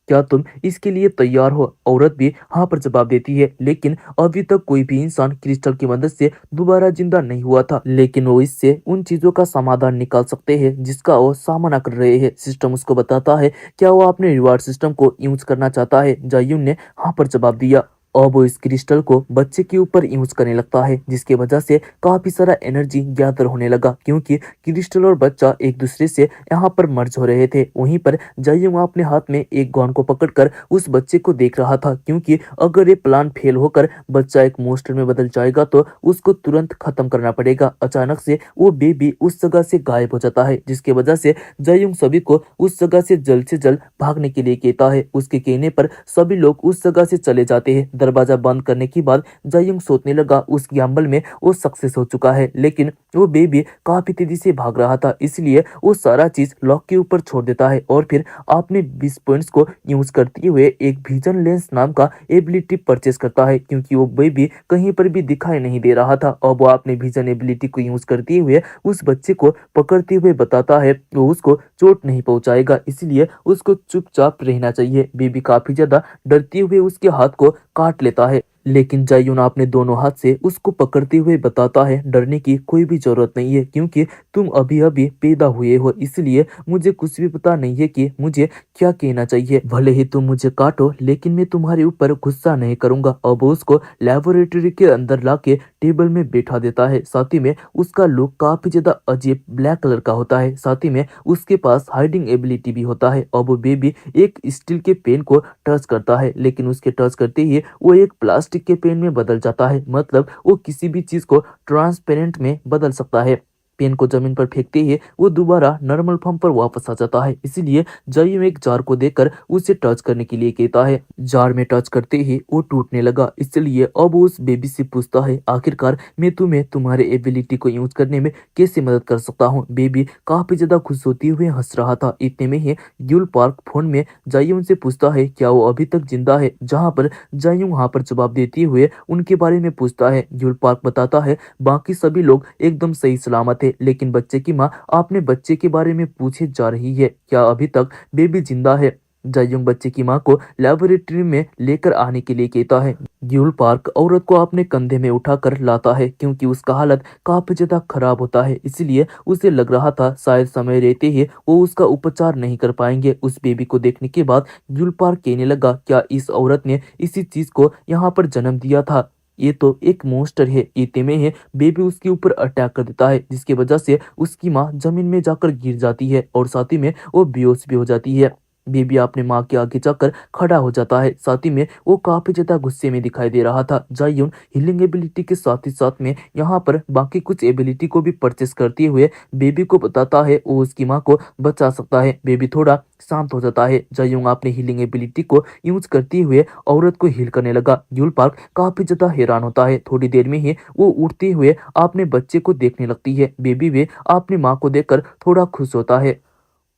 क्या तुम इसके लिए तैयार हो? औरत भी हाँ पर जवाब देती है, लेकिन अभी तक कोई भी इंसान क्रिस्टल की मदद से दोबारा जिंदा नहीं हुआ था, लेकिन वो इससे उन चीजों का समाधान निकाल सकते हैं जिसका वो सामना कर रहे हैं। सिस्टम उसको बताता है, क्या वो अपने रिवार्ड सिस्टम को यूज करना चाहता है? जायुन ने हाँ पर जवाब दिया। अब वो इस क्रिस्टल को बच्चे के ऊपर यूज करने लगता है, जिसकी वजह से काफी सारा एनर्जी गैदर होने लगा, क्योंकि क्रिस्टल और बच्चा एक दूसरे से यहाँ पर मर्ज हो रहे थे। वहीं पर जायुंग अपने हाथ में एक गन को पकड़कर उस बच्चे को देख रहा था, क्योंकि अगर ये प्लान फेल होकर बच्चा एक मॉन्स्टर में बदल जाएगा तो उसको तुरंत खत्म करना पड़ेगा। अचानक से वो बेबी उस जगह से गायब हो जाता है, जिसकी वजह से जायुंग सभी को उस जगह से जल्द भागने के लिए कहता है। उसके कहने पर सभी लोग उस जगह से चले जाते हैं। दरवाजा बंद करने के बाद जायुंग सोचने लगा उस गैम्बल में वो सक्सेस हो चुका है, लेकिन वो बेबी काफी तेजी से भाग रहा था, इसलिए वो सारा चीज लॉक के ऊपर छोड़ देता है और फिर अपने 20 पॉइंट्स को यूज करते हुए एक विजन लेंस नाम का एबिलिटी परचेस करता है, क्योंकि वो बेबी कहीं पर भी दिखाई नहीं दे रहा था। और वो अपने विजन एबिलिटी को यूज करते हुए उस बच्चे को पकड़ते हुए बताता है वो उसको चोट नहीं पहुंचाएगा, इसलिए उसको चुपचाप रहना चाहिए। बेबी काफी ज्यादा डरते हुए उसके हाथ को काट लेता है। लेकिन जायून अपने दोनों हाथ से उसको पकड़ते हुए बताता है, डरने की कोई भी जरूरत नहीं है क्योंकि तुम अभी अभी पैदा हुए हो, इसलिए मुझे कुछ भी पता नहीं है कि मुझे क्या कहना चाहिए। भले ही तुम मुझे काटो लेकिन मैं तुम्हारे ऊपर गुस्सा नहीं करूंगा। अब वो उसको लेबोरेटरी के अंदर लाके टेबल में बैठा देता है। साथ ही में उसका लुक काफी ज्यादा अजीब ब्लैक कलर का होता है। साथ ही में उसके पास हाइडिंग एबिलिटी भी होता है। अब वो बेबी एक स्टील के पेन को टच करता है, लेकिन उसके टच करते ही वो एक प्लास्टिक के पेन में बदल जाता है। मतलब वो किसी भी चीज को ट्रांसपेरेंट में बदल सकता है। पेन को जमीन पर फेंकते ही वो दोबारा नॉर्मल फॉर्म पर वापस आ जाता है। इसीलिए जायून एक जार को देकर उसे टच करने के लिए कहता है। जार में टच करते ही वो टूटने लगा। इसलिए अब वो उस बेबी से पूछता है, आखिरकार मैं तुम्हें तुम्हारे एबिलिटी को यूज करने में कैसे मदद कर सकता हूँ। बेबी काफी ज्यादा खुश होते हुए हंस रहा था। इतने में ही यूल पार्क फोन में जायून से पूछता है क्या वो अभी तक जिंदा है, जहाँ पर जायून वहां पर जवाब देते हुए उनके बारे में पूछता है। यूल पार्क बताता है बाकी सभी लोग एकदम सही सलामत है, लेकिन बच्चे की माँ अपने बच्चे के बारे में पूछे जा रही है, क्या अभी तक बेबी जिंदा है। जायोंग बच्चे की माँ को लेबोरेटरी में लेकर आने के लिए कहता है। ग्यूल पार्क औरत को अपने कंधे में उठाकर लाता है क्योंकि उसका हालत काफी ज्यादा खराब होता है। इसलिए उसे लग रहा था शायद समय रहते ही वो उसका उपचार नहीं कर पाएंगे। उस बेबी को देखने के बाद ग्यूल पार्क कहने लगा, क्या इस औरत ने इसी चीज को यहाँ पर जन्म दिया था। ये तो एक मॉन्स्टर है। इतने में ही बेबी उसके ऊपर अटैक कर देता है, जिसकी वजह से उसकी माँ जमीन में जाकर गिर जाती है और साथ ही में वो बेहोश भी हो जाती है। बेबी अपने माँ के आगे जाकर खड़ा हो जाता है। साथ ही में वो काफी ज्यादा गुस्से में दिखाई दे रहा था। जायून हीलिंग एबिलिटी के साथ ही साथ में यहाँ पर बाकी कुछ एबिलिटी को भी परचेस करते हुए बेबी को बताता है वो उसकी माँ को बचा सकता है। बेबी थोड़ा शांत हो जाता है। जायूंग अपने हीलिंग एबिलिटी को यूज करते हुए औरत को हील करने लगा। यूल पार्क काफी ज्यादा हैरान होता है। थोड़ी देर में ही वो उड़ते हुए अपने बच्चे को देखने लगती है। बेबी भी अपनी माँ को देखकर थोड़ा खुश होता है।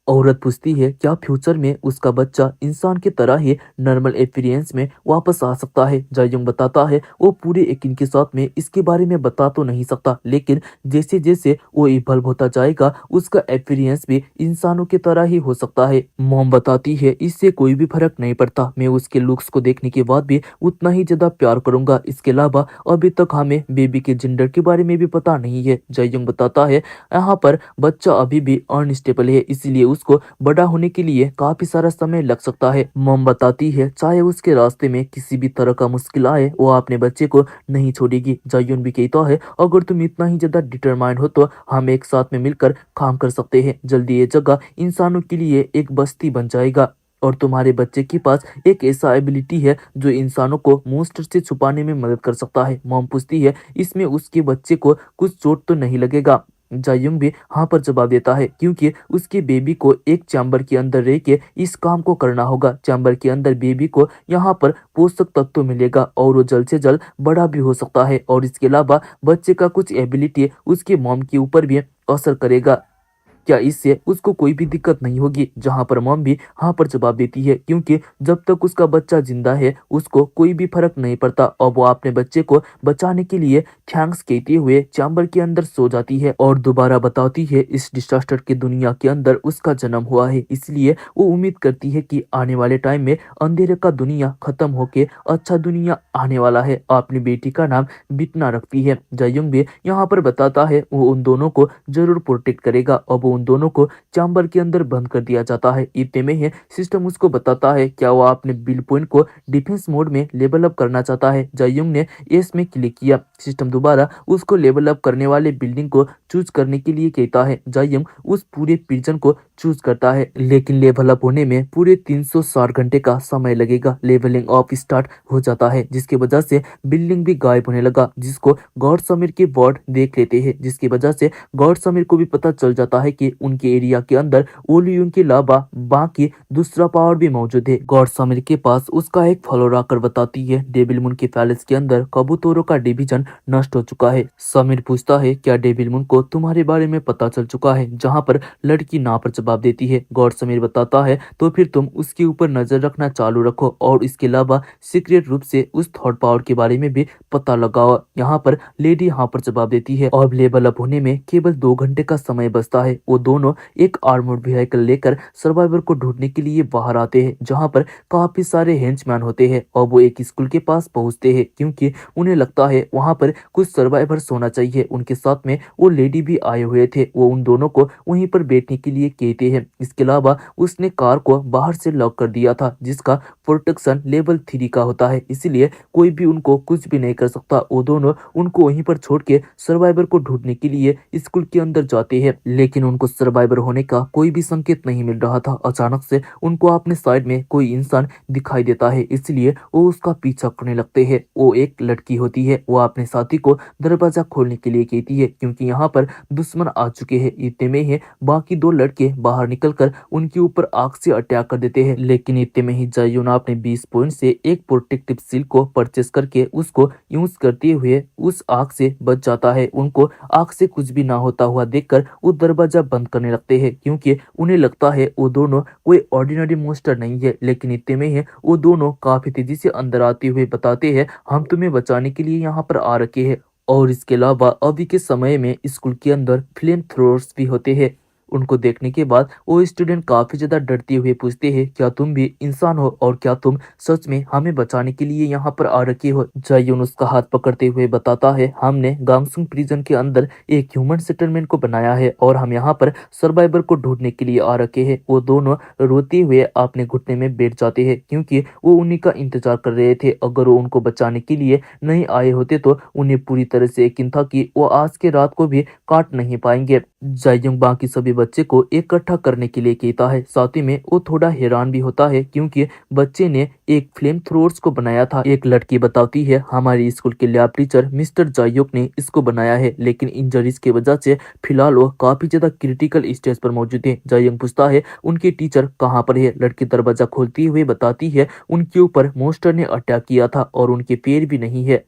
औरत पूछती है क्या फ्यूचर में उसका बच्चा इंसान की तरह ही नॉर्मल अपीयरेंस में वापस आ सकता है। जायोंग बताता है वो पूरे यकीन के साथ में इसके बारे में बता तो नहीं सकता, लेकिन जैसे जैसे वो इवॉल्व होता जाएगा उसका अपीयरेंस भी इंसानों की तरह ही हो सकता है। मॉम बताती है इससे कोई भी फर्क नहीं पड़ता, मैं उसके लुक्स को देखने के बाद भी उतना ही ज्यादा प्यार करूंगा। इसके अलावा अभी तक हमें बेबी के जेंडर के बारे में भी पता नहीं है। जायोंग बताता है यहाँ पर बच्चा अभी भी अनस्टेबल है, इसलिए उसको बड़ा होने के लिए काफी सारा समय लग सकता है। मॉम बताती है चाहे उसके रास्ते में किसी भी तरह का मुश्किल आए वो अपने बच्चे को नहीं छोड़ेगी। जायून भी कहता है अगर तुम इतना ही ज्यादा डिटरमाइंड हो तो हम एक साथ में मिलकर काम कर सकते हैं। जल्दी ये जगह इंसानों के लिए एक बस्ती बन जाएगा और तुम्हारे बच्चे के पास एक ऐसा एबिलिटी है जो इंसानों को मॉन्स्टर से छुपाने में मदद कर सकता है। मॉम पूछती है इसमें उसके बच्चे को कुछ चोट तो नहीं लगेगा। जायुंग भी हाँ पर जवाब देता है क्योंकि उसके बेबी को एक चैम्बर के अंदर रह के इस काम को करना होगा। चैम्बर के अंदर बेबी को यहाँ पर पोषक तत्व मिलेगा और वो जल्द से जल्द बड़ा भी हो सकता है और इसके अलावा बच्चे का कुछ एबिलिटी उसके मॉम के ऊपर भी असर करेगा। क्या इससे उसको कोई भी दिक्कत नहीं होगी। जहां पर मॉम भी हाँ पर जवाब देती है क्योंकि जब तक उसका बच्चा जिंदा है उसको कोई भी फर्क नहीं पड़ता और वो अपने बच्चे को बचाने के लिए थैंक्स कहते हुए चैम्बर के अंदर सो जाती है और दोबारा बताती है इस डिजास्टर की दुनिया के अंदर उसका जन्म हुआ है, इसलिए वो उम्मीद करती है कि आने वाले टाइम में अंधेरे का दुनिया खत्म होके अच्छा दुनिया आने वाला है। अपनी बेटी का नाम बिटना रखती है। जायुंग भी यहाँ पर बताता है वो उन दोनों को जरूर प्रोटेक्ट करेगा और वो उन दोनों को चैम्बर के अंदर बंद कर दिया जाता है। इतने में ही सिस्टम उसको बताता है क्या वो अपने बिल पॉइंट को डिफेंस मोड में लेवल अप करना चाहता है। जायुंग ने एस में क्लिक किया। सिस्टम दोबारा उसको लेवल अप करने वाले बिल्डिंग को चूज करने के लिए कहता है। जायुंग उस पूरे प्रिजन को चूज करता है, लेकिन लेवल अप होने में पूरे 360 घंटे का समय लगेगा। लेवलिंग अप स्टार्ट हो जाता है जिसकी वजह से बिल्डिंग भी गायब होने लगा, जिसको गॉड समीर के वार्ड देख लेते हैं, जिसकी वजह से गॉड समीर को भी पता चल जाता है कि उनके एरिया के अंदर ओलियन के अलावा बाकी दूसरा पावर भी मौजूद है। गॉड समीर के पास उसका एक फॉलोअर आकर बताती है डेविल मून के पैलेस के अंदर कबूतरों का डिवीजन नष्ट हो चुका है। समीर पूछता है क्या डेविल मून को तुम्हारे बारे में पता चल चुका है, जहाँ पर लड़की ना पर जवाब देती है। गॉड समीर बताता है तो फिर तुम उसके ऊपर नजर रखना चालू रखो और इसके अलावा सीक्रेट रूप से उस थर्ड पावर के बारे में भी पता लगाओ। यहाँ पर लेडी हाँ पर जवाब देती है और लेवल अप होने में केवल 2 घंटे का समय बचता है। वो वो दोनों एक आर्मर्ड व्हीकल लेकर सर्वाइवर को ढूंढने के लिए बाहर आते हैं, जहाँ पर काफी सारे हेंचमैन होते हैं और वो एक स्कूल के पास पहुंचते हैं क्योंकि उन्हें लगता है वहां पर कुछ सर्वाइवर्स होना चाहिए। उनके साथ में वो लेडी भी आए हुए थे। वो उन दोनों को वहीं पर बैठने के लिए कहते हैं। इसके अलावा उसने कार को बाहर से लॉक कर दिया था, जिसका प्रोटेक्शन लेवल 3 का होता है, इसीलिए कोई भी उनको कुछ भी नहीं कर सकता। वो दोनों उनको वहीं पर छोड़ के सर्वाइवर को ढूंढने के लिए स्कूल के अंदर जाते हैं, लेकिन उनको सर्वाइवर होने का कोई भी संकेत नहीं मिल रहा था। अचानक से उनको अपने साइड में कोई इंसान दिखाई देता है, इसलिए वो उसका पीछा करने लगते हैं। वो एक लड़की होती है। वो अपने साथी को दरवाजा खोलने के लिए कहती है क्योंकि यहाँ पर दुश्मन आ चुके हैं। इतने में ही बाकी 2 लड़के बाहर निकलकर उनके ऊपर आग से अटैक कर देते हैं, लेकिन इतने में ही जायून अपने 20 पॉइंट से एक प्रोटेक्टिव सील को परचेस करके उसको यूज करते हुए उस आग से बच जाता है। उनको आग से कुछ भी ना होता हुआ देखकर वो दरवाजा बंद करने लगते हैं क्योंकि उन्हें लगता है वो दोनों कोई ऑर्डिनरी मॉन्स्टर नहीं है। लेकिन इतने में ही वो दोनों काफी तेजी से अंदर आते हुए बताते हैं, हम तुम्हें बचाने के लिए यहाँ पर आ रखे हैं। और इसके अलावा अभी के समय में स्कूल के अंदर फ्लेम थ्रोअर्स भी होते हैं। उनको देखने के बाद वो स्टूडेंट काफी ज्यादा डरते हुए पूछते हैं, क्या तुम भी इंसान हो और क्या तुम सच में हमें बचाने के लिए यहाँ पर आ रखे हो? जायून उसका हाथ पकड़ते हुए बताता है, हमने गांगसुंग प्रिजन के अंदर एक ह्यूमन सेटलमेंट को बनाया है और हम यहाँ पर सर्वाइवर को ढूंढने के लिए आ रखे हैं। वो दोनों रोते हुए अपने घुटने में बैठ जाते हैं क्योंकि वो उन्हीं का इंतजार कर रहे थे। अगर वो उनको बचाने के लिए नहीं आए होते तो उन्हें पूरी तरह से यकीन था कि वो आज के रात को भी काट नहीं पाएंगे। जायूंग बाकी सभी बच्चे को इकट्ठा करने के लिए कहता है। साथ ही में वो थोड़ा हैरान भी होता है क्योंकि बच्चे ने एक फ्लेम थ्रोअर्स को बनाया था। एक लड़की बताती है, हमारे स्कूल के लैब टीचर मिस्टर जायोक ने इसको बनाया है, लेकिन इंजरीज की वजह से फिलहाल वो काफी ज्यादा क्रिटिकल स्टेज पर मौजूद है। जायोंग पूछता है, उनके टीचर कहाँ पर है? लड़की दरवाजा खोलती हुए बताती है, उनके ऊपर मॉन्स्टर ने अटैक किया था और उनके पैर भी नहीं है।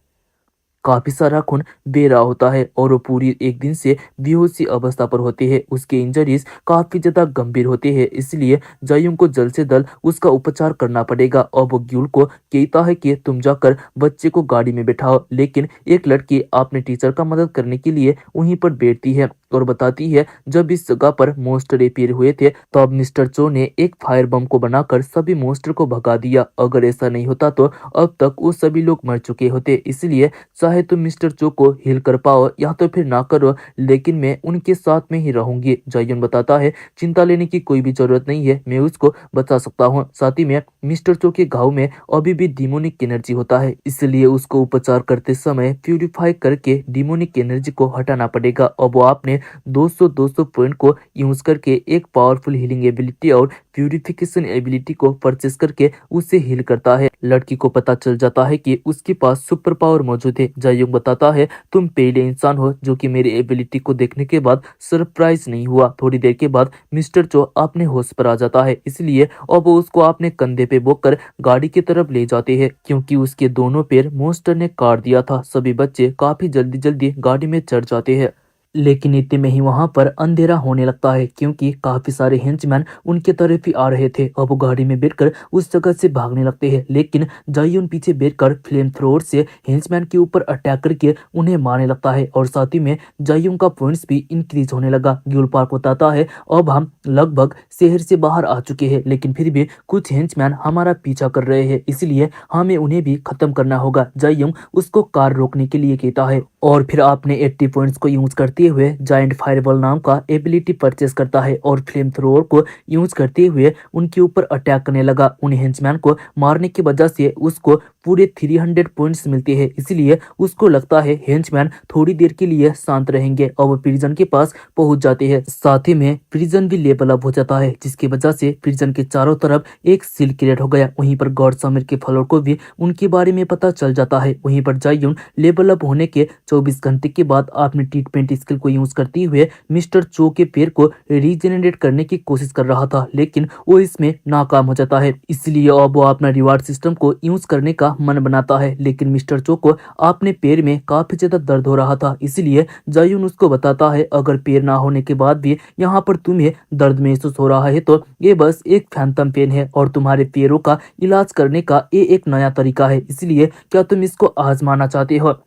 काफी सारा खून बह रहा होता है और वो पूरी एक दिन से बेहोशी अवस्था पर होते हैं। उसके इंजरीज काफी ज्यादा गंभीर होते हैं, इसलिए जायूंग को जल्द से जल्द उसका उपचार करना पड़ेगा। और वो ग्यूल को कहता है कि तुम जाकर बच्चे को गाड़ी में बैठाओ, लेकिन एक लड़की अपने टीचर का मदद करने के लिए वहीं पर बैठती है और बताती है, जब इस जगह पर मॉन्स्टर अपीयर हुए थे तो अब मिस्टर चो ने एक फायर बम को बनाकर सभी मॉन्स्टर को भगा दिया। अगर ऐसा नहीं होता तो अब तक वो सभी लोग मर चुके होते, इसलिए चाहे तुम मिस्टर चो को हील कर पाओ या तो फिर ना करो, लेकिन मैं उनके साथ में ही रहूंगी। जायुन बताता है, चिंता लेने की कोई भी जरूरत नहीं है, मैं उसको बचा सकता हूँ। साथ ही में मिस्टर चो के घाव में अभी भी डिमोनिक एनर्जी होता है, इसलिए उसको उपचार करते समय प्यूरिफाई करके डिमोनिक एनर्जी को हटाना पड़ेगा। अब वो आपने 200 पॉइंट को यूज करके एक पावरफुल हीलिंग एबिलिटी और प्यूरिफिकेशन एबिलिटी को परचेस करके उसे हील करता है। लड़की को पता चल जाता है कि उसके पास सुपर पावर मौजूद है। जायुंग बताता है, तुम पहले इंसान हो जो कि मेरी एबिलिटी को देखने के बाद सरप्राइज नहीं हुआ। थोड़ी देर के बाद मिस्टर चो अपने होश पर आ जाता है, इसलिए अब वो उसको अपने कंधे पे बोकर गाड़ी की तरफ ले जाते हैं क्योंकि उसके दोनों पैर मॉन्स्टर ने काट दिया था। सभी बच्चे काफी जल्दी जल्दी गाड़ी में चढ़ जाते हैं, लेकिन इतने में ही वहां पर अंधेरा होने लगता है क्योंकि काफी सारे हेंचमैन उनके तरफ ही आ रहे थे। अब वो गाड़ी में बैठकर उस जगह से भागने लगते हैं, लेकिन जायुन पीछे बैठकर फ्लेम थ्रोअर से हेंचमैन के ऊपर अटैक करके उन्हें मारने लगता है और साथ ही में जायुन का पॉइंट्स भी इंक्रीज होने लगा। ग्यूल पार्क बताता है, अब हम लगभग शहर से बाहर आ चुके हैं, लेकिन फिर भी कुछ हेंचमैन हमारा पीछा कर रहे हैं, इसलिए हमें उन्हें भी खत्म करना होगा। जायुंग उसको कार रोकने के लिए कहता है और फिर आपने 80 पॉइंट्स को यूज करते हुए जायंट फायरबॉल नाम का एबिलिटी परचेस करता है और फ्लेम थ्रोअर को यूज करते हुए उनके ऊपर अटैक करने लगा। उन हेंचमैन को मारने की वजह से उसको पूरे 300 पॉइंट्स मिलते हैं, इसलिए उसको लगता है हेंचमैन थोड़ी देर के लिए शांत रहेंगे और वो प्रिजन के पास पहुंच जाते हैं। साथ ही में प्रिजन भी लेवल अप हो जाता है, जिसकी वजह से प्रिजन के चारों तरफ एक सील क्रिएट हो गया। वहीं पर गॉड समिर के फ्लोर को भी उनके बारे में पता चल जाता है। वहीं पर जायुन लेवल अप होने के 24 घंटे के बाद अपने ट्रीटमेंट स्किल को यूज करते हुए मिस्टर चो के पैर को रीजेनरेट करने की कोशिश कर रहा था, लेकिन वो इसमें नाकाम हो जाता है। इसलिए अब वो अपना रिवार्ड सिस्टम को यूज करने का मन बनाता है, लेकिन मिस्टर चो को अपने पैर में काफी ज्यादा दर्द हो रहा था, इसलिए जायुन उसको बताता है, अगर पैर ना होने के बाद भी यहाँ पर तुम्हें दर्द महसूस हो रहा है तो ये बस एक फैंटम पेन है और तुम्हारे पैरों का इलाज करने का ये एक नया तरीका है, इसलिए क्या तुम इसको आजमाना चाहते हो?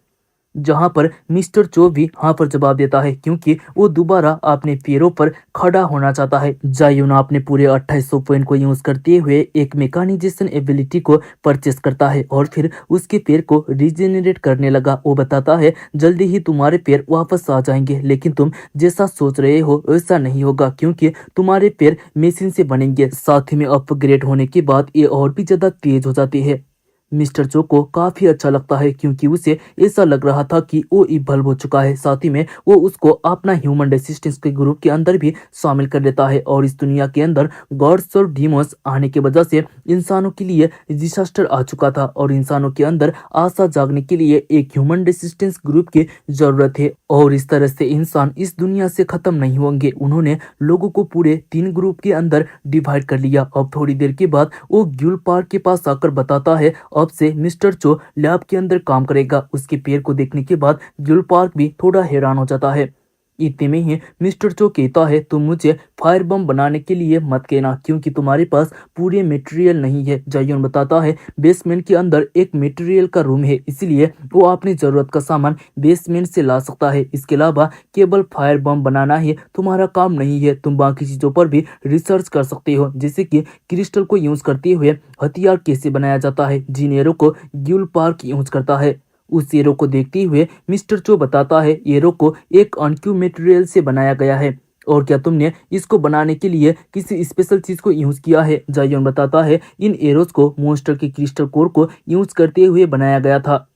जहां पर मिस्टर चो भी हाँ पर जवाब देता है क्योंकि वो दोबारा अपने पैरों पर खड़ा होना चाहता है। जायून अपने पूरे 2800 पॉइंट को यूज करते हुए एक मैकेनाइजेशन एबिलिटी को परचेस करता है और फिर उसके पैर को रिजेनरेट करने लगा। वो बताता है जल्दी ही तुम्हारे पैर वापस आ जाएंगे, लेकिन तुम जैसा सोच रहे हो वैसा नहीं होगा क्योंकि तुम्हारे पैर मशीन से बनेंगे। साथ ही में अपग्रेड होने के बाद ये और भी ज्यादा तेज हो जाते हैं। मिस्टर चो को काफी अच्छा लगता है क्योंकि उसे ऐसा लग रहा था कि वो इवॉल्व हो चुका है। साथ ही में वो उसको अपना ह्यूमन रेसिस्टेंस के ग्रुप के अंदर भी शामिल कर लेता है और इस दुनिया के अंदर गॉड्स और डीमंस आने की वजह से इंसानों के लिए डिसास्टर आ चुका था और इंसानों के अंदर आशा जागने के लिए एक ह्यूमन रेसिस्टेंस ग्रुप की जरूरत है और इस तरह से इंसान इस दुनिया से खत्म नहीं होंगे। उन्होंने लोगों को पूरे 3 ग्रुप के अंदर डिवाइड कर लिया। अब थोड़ी देर के बाद वो ग्यूल पार्क के पास आकर बताता है अब से मिस्टर चो लैब के अंदर काम करेगा। उसके पैर को देखने के बाद गिल पार्क भी थोड़ा हैरान हो जाता है। इतने में ही मिस्टर चो कहता है तुम मुझे फायर बम बनाने के लिए मत कहना क्योंकि तुम्हारे पास पूरे मटेरियल नहीं है। जायून बताता है बेसमेंट के अंदर एक मटेरियल का रूम है, इसलिए वो अपनी जरूरत का सामान बेसमेंट से ला सकता है। इसके अलावा केवल फायर बम बनाना ही तुम्हारा काम नहीं है, तुम बाकी चीजों पर भी रिसर्च कर सकते हो, जैसे कि क्रिस्टल को यूज करते हुए हथियार कैसे बनाया जाता है। जिन एरो को ग्यूल पार्क यूज करता है उस एरो को देखते हुए मिस्टर चो बताता है एरो को एक अनक्यू मटेरियल से बनाया गया है और क्या तुमने इसको बनाने के लिए किसी स्पेशल चीज को यूज किया है। जायोन बताता है इन एरोस को मॉन्स्टर के क्रिस्टल कोर को यूज करते हुए बनाया गया था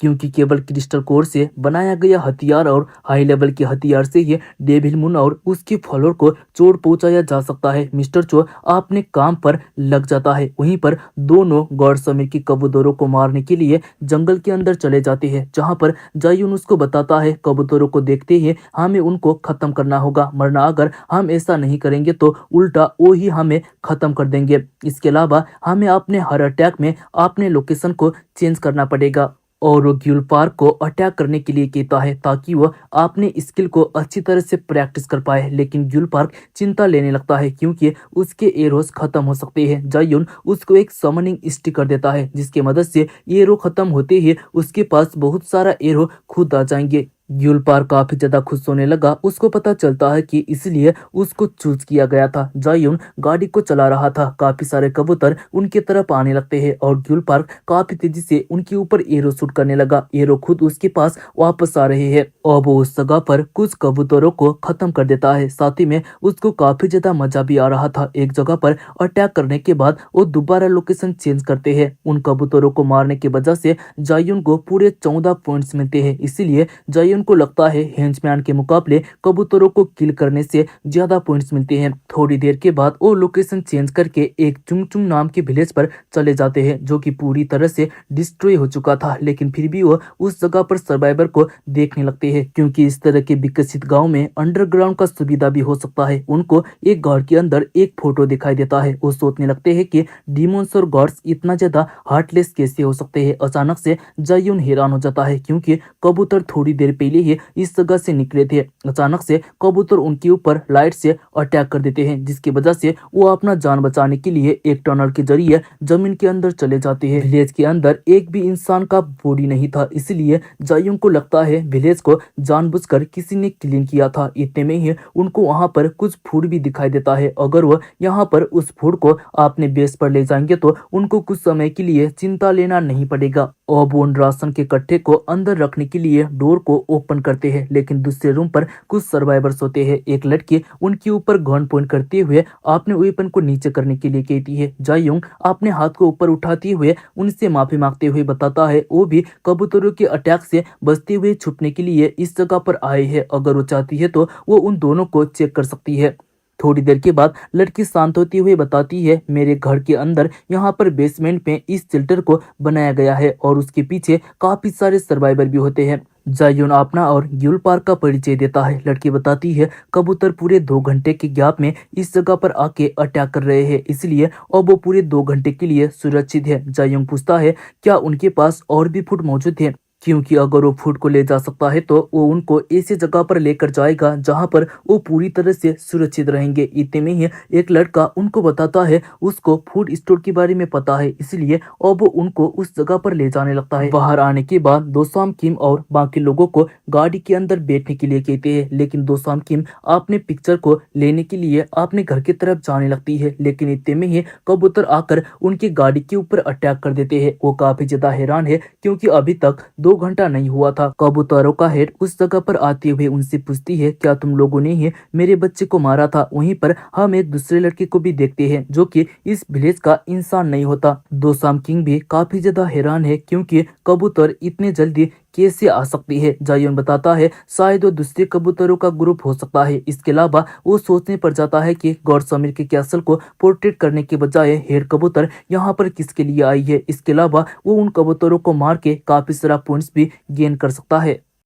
क्योंकि केवल क्रिस्टल कोर से बनाया गया हथियार और हाई लेवल के हथियार से ही डेविल मून और उसके फॉलोअर को चोट पहुंचाया जा सकता है। मिस्टर चो अपने काम पर लग जाता है। वहीं पर दोनों गॉड समीर के कबूतरों को मारने के लिए जंगल के अंदर चले जाते हैं, जहां पर जायून उसको बताता है कबूतरों को देखते ही हमें उनको खत्म करना होगा, वरना अगर हम ऐसा नहीं करेंगे तो उल्टा वो ही हमें खत्म कर देंगे। इसके अलावा हमें अपने हर अटैक में अपने लोकेशन को चेंज करना पड़ेगा और वो ग्यूल पार्क को अटैक करने के लिए कहता है ताकि वो अपने स्किल को अच्छी तरह से प्रैक्टिस कर पाए। लेकिन ग्यूल पार्क चिंता लेने लगता है क्योंकि उसके एरोस खत्म हो सकते हैं। जायून उसको एक समनिंग स्टिकर देता है जिसकी मदद से एरो खत्म होते ही उसके पास बहुत सारा एरो खुद आ जाएंगे। ग्यूल पार्क काफी ज्यादा खुश होने लगा। उसको पता चलता है कि इसलिए उसको चूज किया गया था। जायून गाड़ी को चला रहा था, काफी सारे कबूतर उनके तरफ आने लगते हैं और ग्यूल पार्क काफी तेजी से उनके ऊपर एरो शूट करने लगा। एरो खुद उसके पास वापस आ रहे हैं और वो उस जगह पर कुछ कबूतरों को खत्म कर देता है। साथ ही में उसको काफी ज्यादा मजा भी आ रहा था। एक जगह पर अटैक करने के बाद वो दोबारा लोकेशन चेंज करते हैं। उन कबूतरों को मारने की वजह से जायून को पूरे 14 पॉइंट्स मिलते हैं, इसीलिए जायून को लगता है हेंचमैन के मुकाबले कबूतरों को किल करने से ज्यादा पॉइंट्स मिलते हैं। थोड़ी देर के बाद वो लोकेशन चेंज करके एक चुंगचुंग नाम के विलेज पर चले जाते हैं जो कि पूरी तरह से डिस्ट्रॉय हो चुका था, लेकिन फिर भी वो उस जगह पर सर्वाइवर को देखने लगते हैं क्योंकि इस तरह के विकसित गांव में अंडरग्राउंड का सुविधा भी हो सकता है। उनको एक घर के अंदर एक फोटो दिखाई देता है। वो सोचने लगते हैं कि डीमंस और गॉड्स इतना ज्यादा हार्टलेस कैसे हो सकते हैं। अचानक से जायून हैरान हो जाता है क्योंकि कबूतर थोड़ी देर पहले ही इस जगह से निकले थे। अचानक से कबूतर उनके ऊपर लाइट से अटैक कर देते हैं जिसकी वजह से वो अपना जान बचाने के लिए एक टनल के जरिए जमीन के अंदर चले जाते हैं। विलेज के अंदर एक भी इंसान का बॉडी नहीं था, इसलिए जायून को लगता है विलेज को जानबूझकर किसी ने क्लीन किया था। इतने में ही उनको वहां पर कुछ फूड भी दिखाई देता है। अगर वो यहाँ पर उस फूड को अपने बेस पर ले जाएंगे तो उनको कुछ समय के लिए चिंता लेना नहीं पड़ेगा। और वो उन राशन के कट्टे को अंदर रखने के लिए डोर को ओपन करते हैं, लेकिन दूसरे रूम पर कुछ सर्वाइवर्स होते हैं। एक लड़की उनके ऊपर गन पॉइंट करते हुए अपने वेपन को नीचे करने के लिए कहती है। जायूंग अपने हाथ को ऊपर उठाते हुए उनसे माफी मांगते हुए बताता है वो भी कबूतरों के अटैक से बचते हुए छुपने के लिए इस जगह पर आए हैं। अगर वो चाहती है तो वो उन दोनों को चेक कर सकती है। थोड़ी देर के बाद लड़की शांत होती हुई बताती है मेरे घर के अंदर यहाँ पर बेसमेंट में इस शेल्टर को बनाया गया है और उसके पीछे काफी सारे सर्वाइवर भी होते हैं। जायून अपना और ग्यूल पार्क का परिचय देता है। लड़की बताती है कबूतर पूरे 2 घंटे के गैप में इस जगह पर आके अटैक कर रहे हैं, इसलिए अब वो पूरे 2 घंटे के लिए सुरक्षित है। जायून पूछता है क्या उनके पास और भी फूड मौजूद है। क्योंकि अगर वो फूड को ले जा सकता है तो वो उनको ऐसी जगह पर लेकर जाएगा जहां पर वो पूरी तरह से सुरक्षित रहेंगे। इतने में ही एक लड़का उनको बताता है उसको फूड स्टोर के बारे में पता है, इसलिए अब वो उनको उस जगह पर ले जाने लगता है। बाहर आने के बाद दोसाम किम और बाकी लोगों को गाड़ी के अंदर बैठने के लिए कहते हैं, लेकिन दोसाम किम अपने पिक्चर को लेने के लिए अपने घर की तरफ जाने लगती है। लेकिन इतने में ही कबूतर आकर उनकी गाड़ी के ऊपर अटैक कर देते हैं। वो काफी ज्यादा हैरान है क्योंकि अभी तक 2 घंटा नहीं हुआ था। कबूतरों का हेड उस जगह पर आते हुए उनसे पूछती है, क्या तुम लोगों ने ही मेरे बच्चे को मारा था? वहीं पर हम एक दूसरे लड़के को भी देखते हैं जो कि इस विलेज का इंसान नहीं होता। दोसाम किंग भी काफी ज्यादा हैरान है क्योंकि कबूतर इतने जल्दी कैसे आ सकती है। जायुन बताता है शायद वो दूसरे कबूतरों का ग्रुप हो सकता है। इसके अलावा वो सोचने पर जाता है कि गौर समीर के कैसल को पोर्ट्रेट करने के बजाय हेड कबूतर यहाँ पर किसके लिए आई है। इसके अलावा वो उन कबूतरों को मार के काफी सारा पॉइंट्स भी गेन कर सकता है।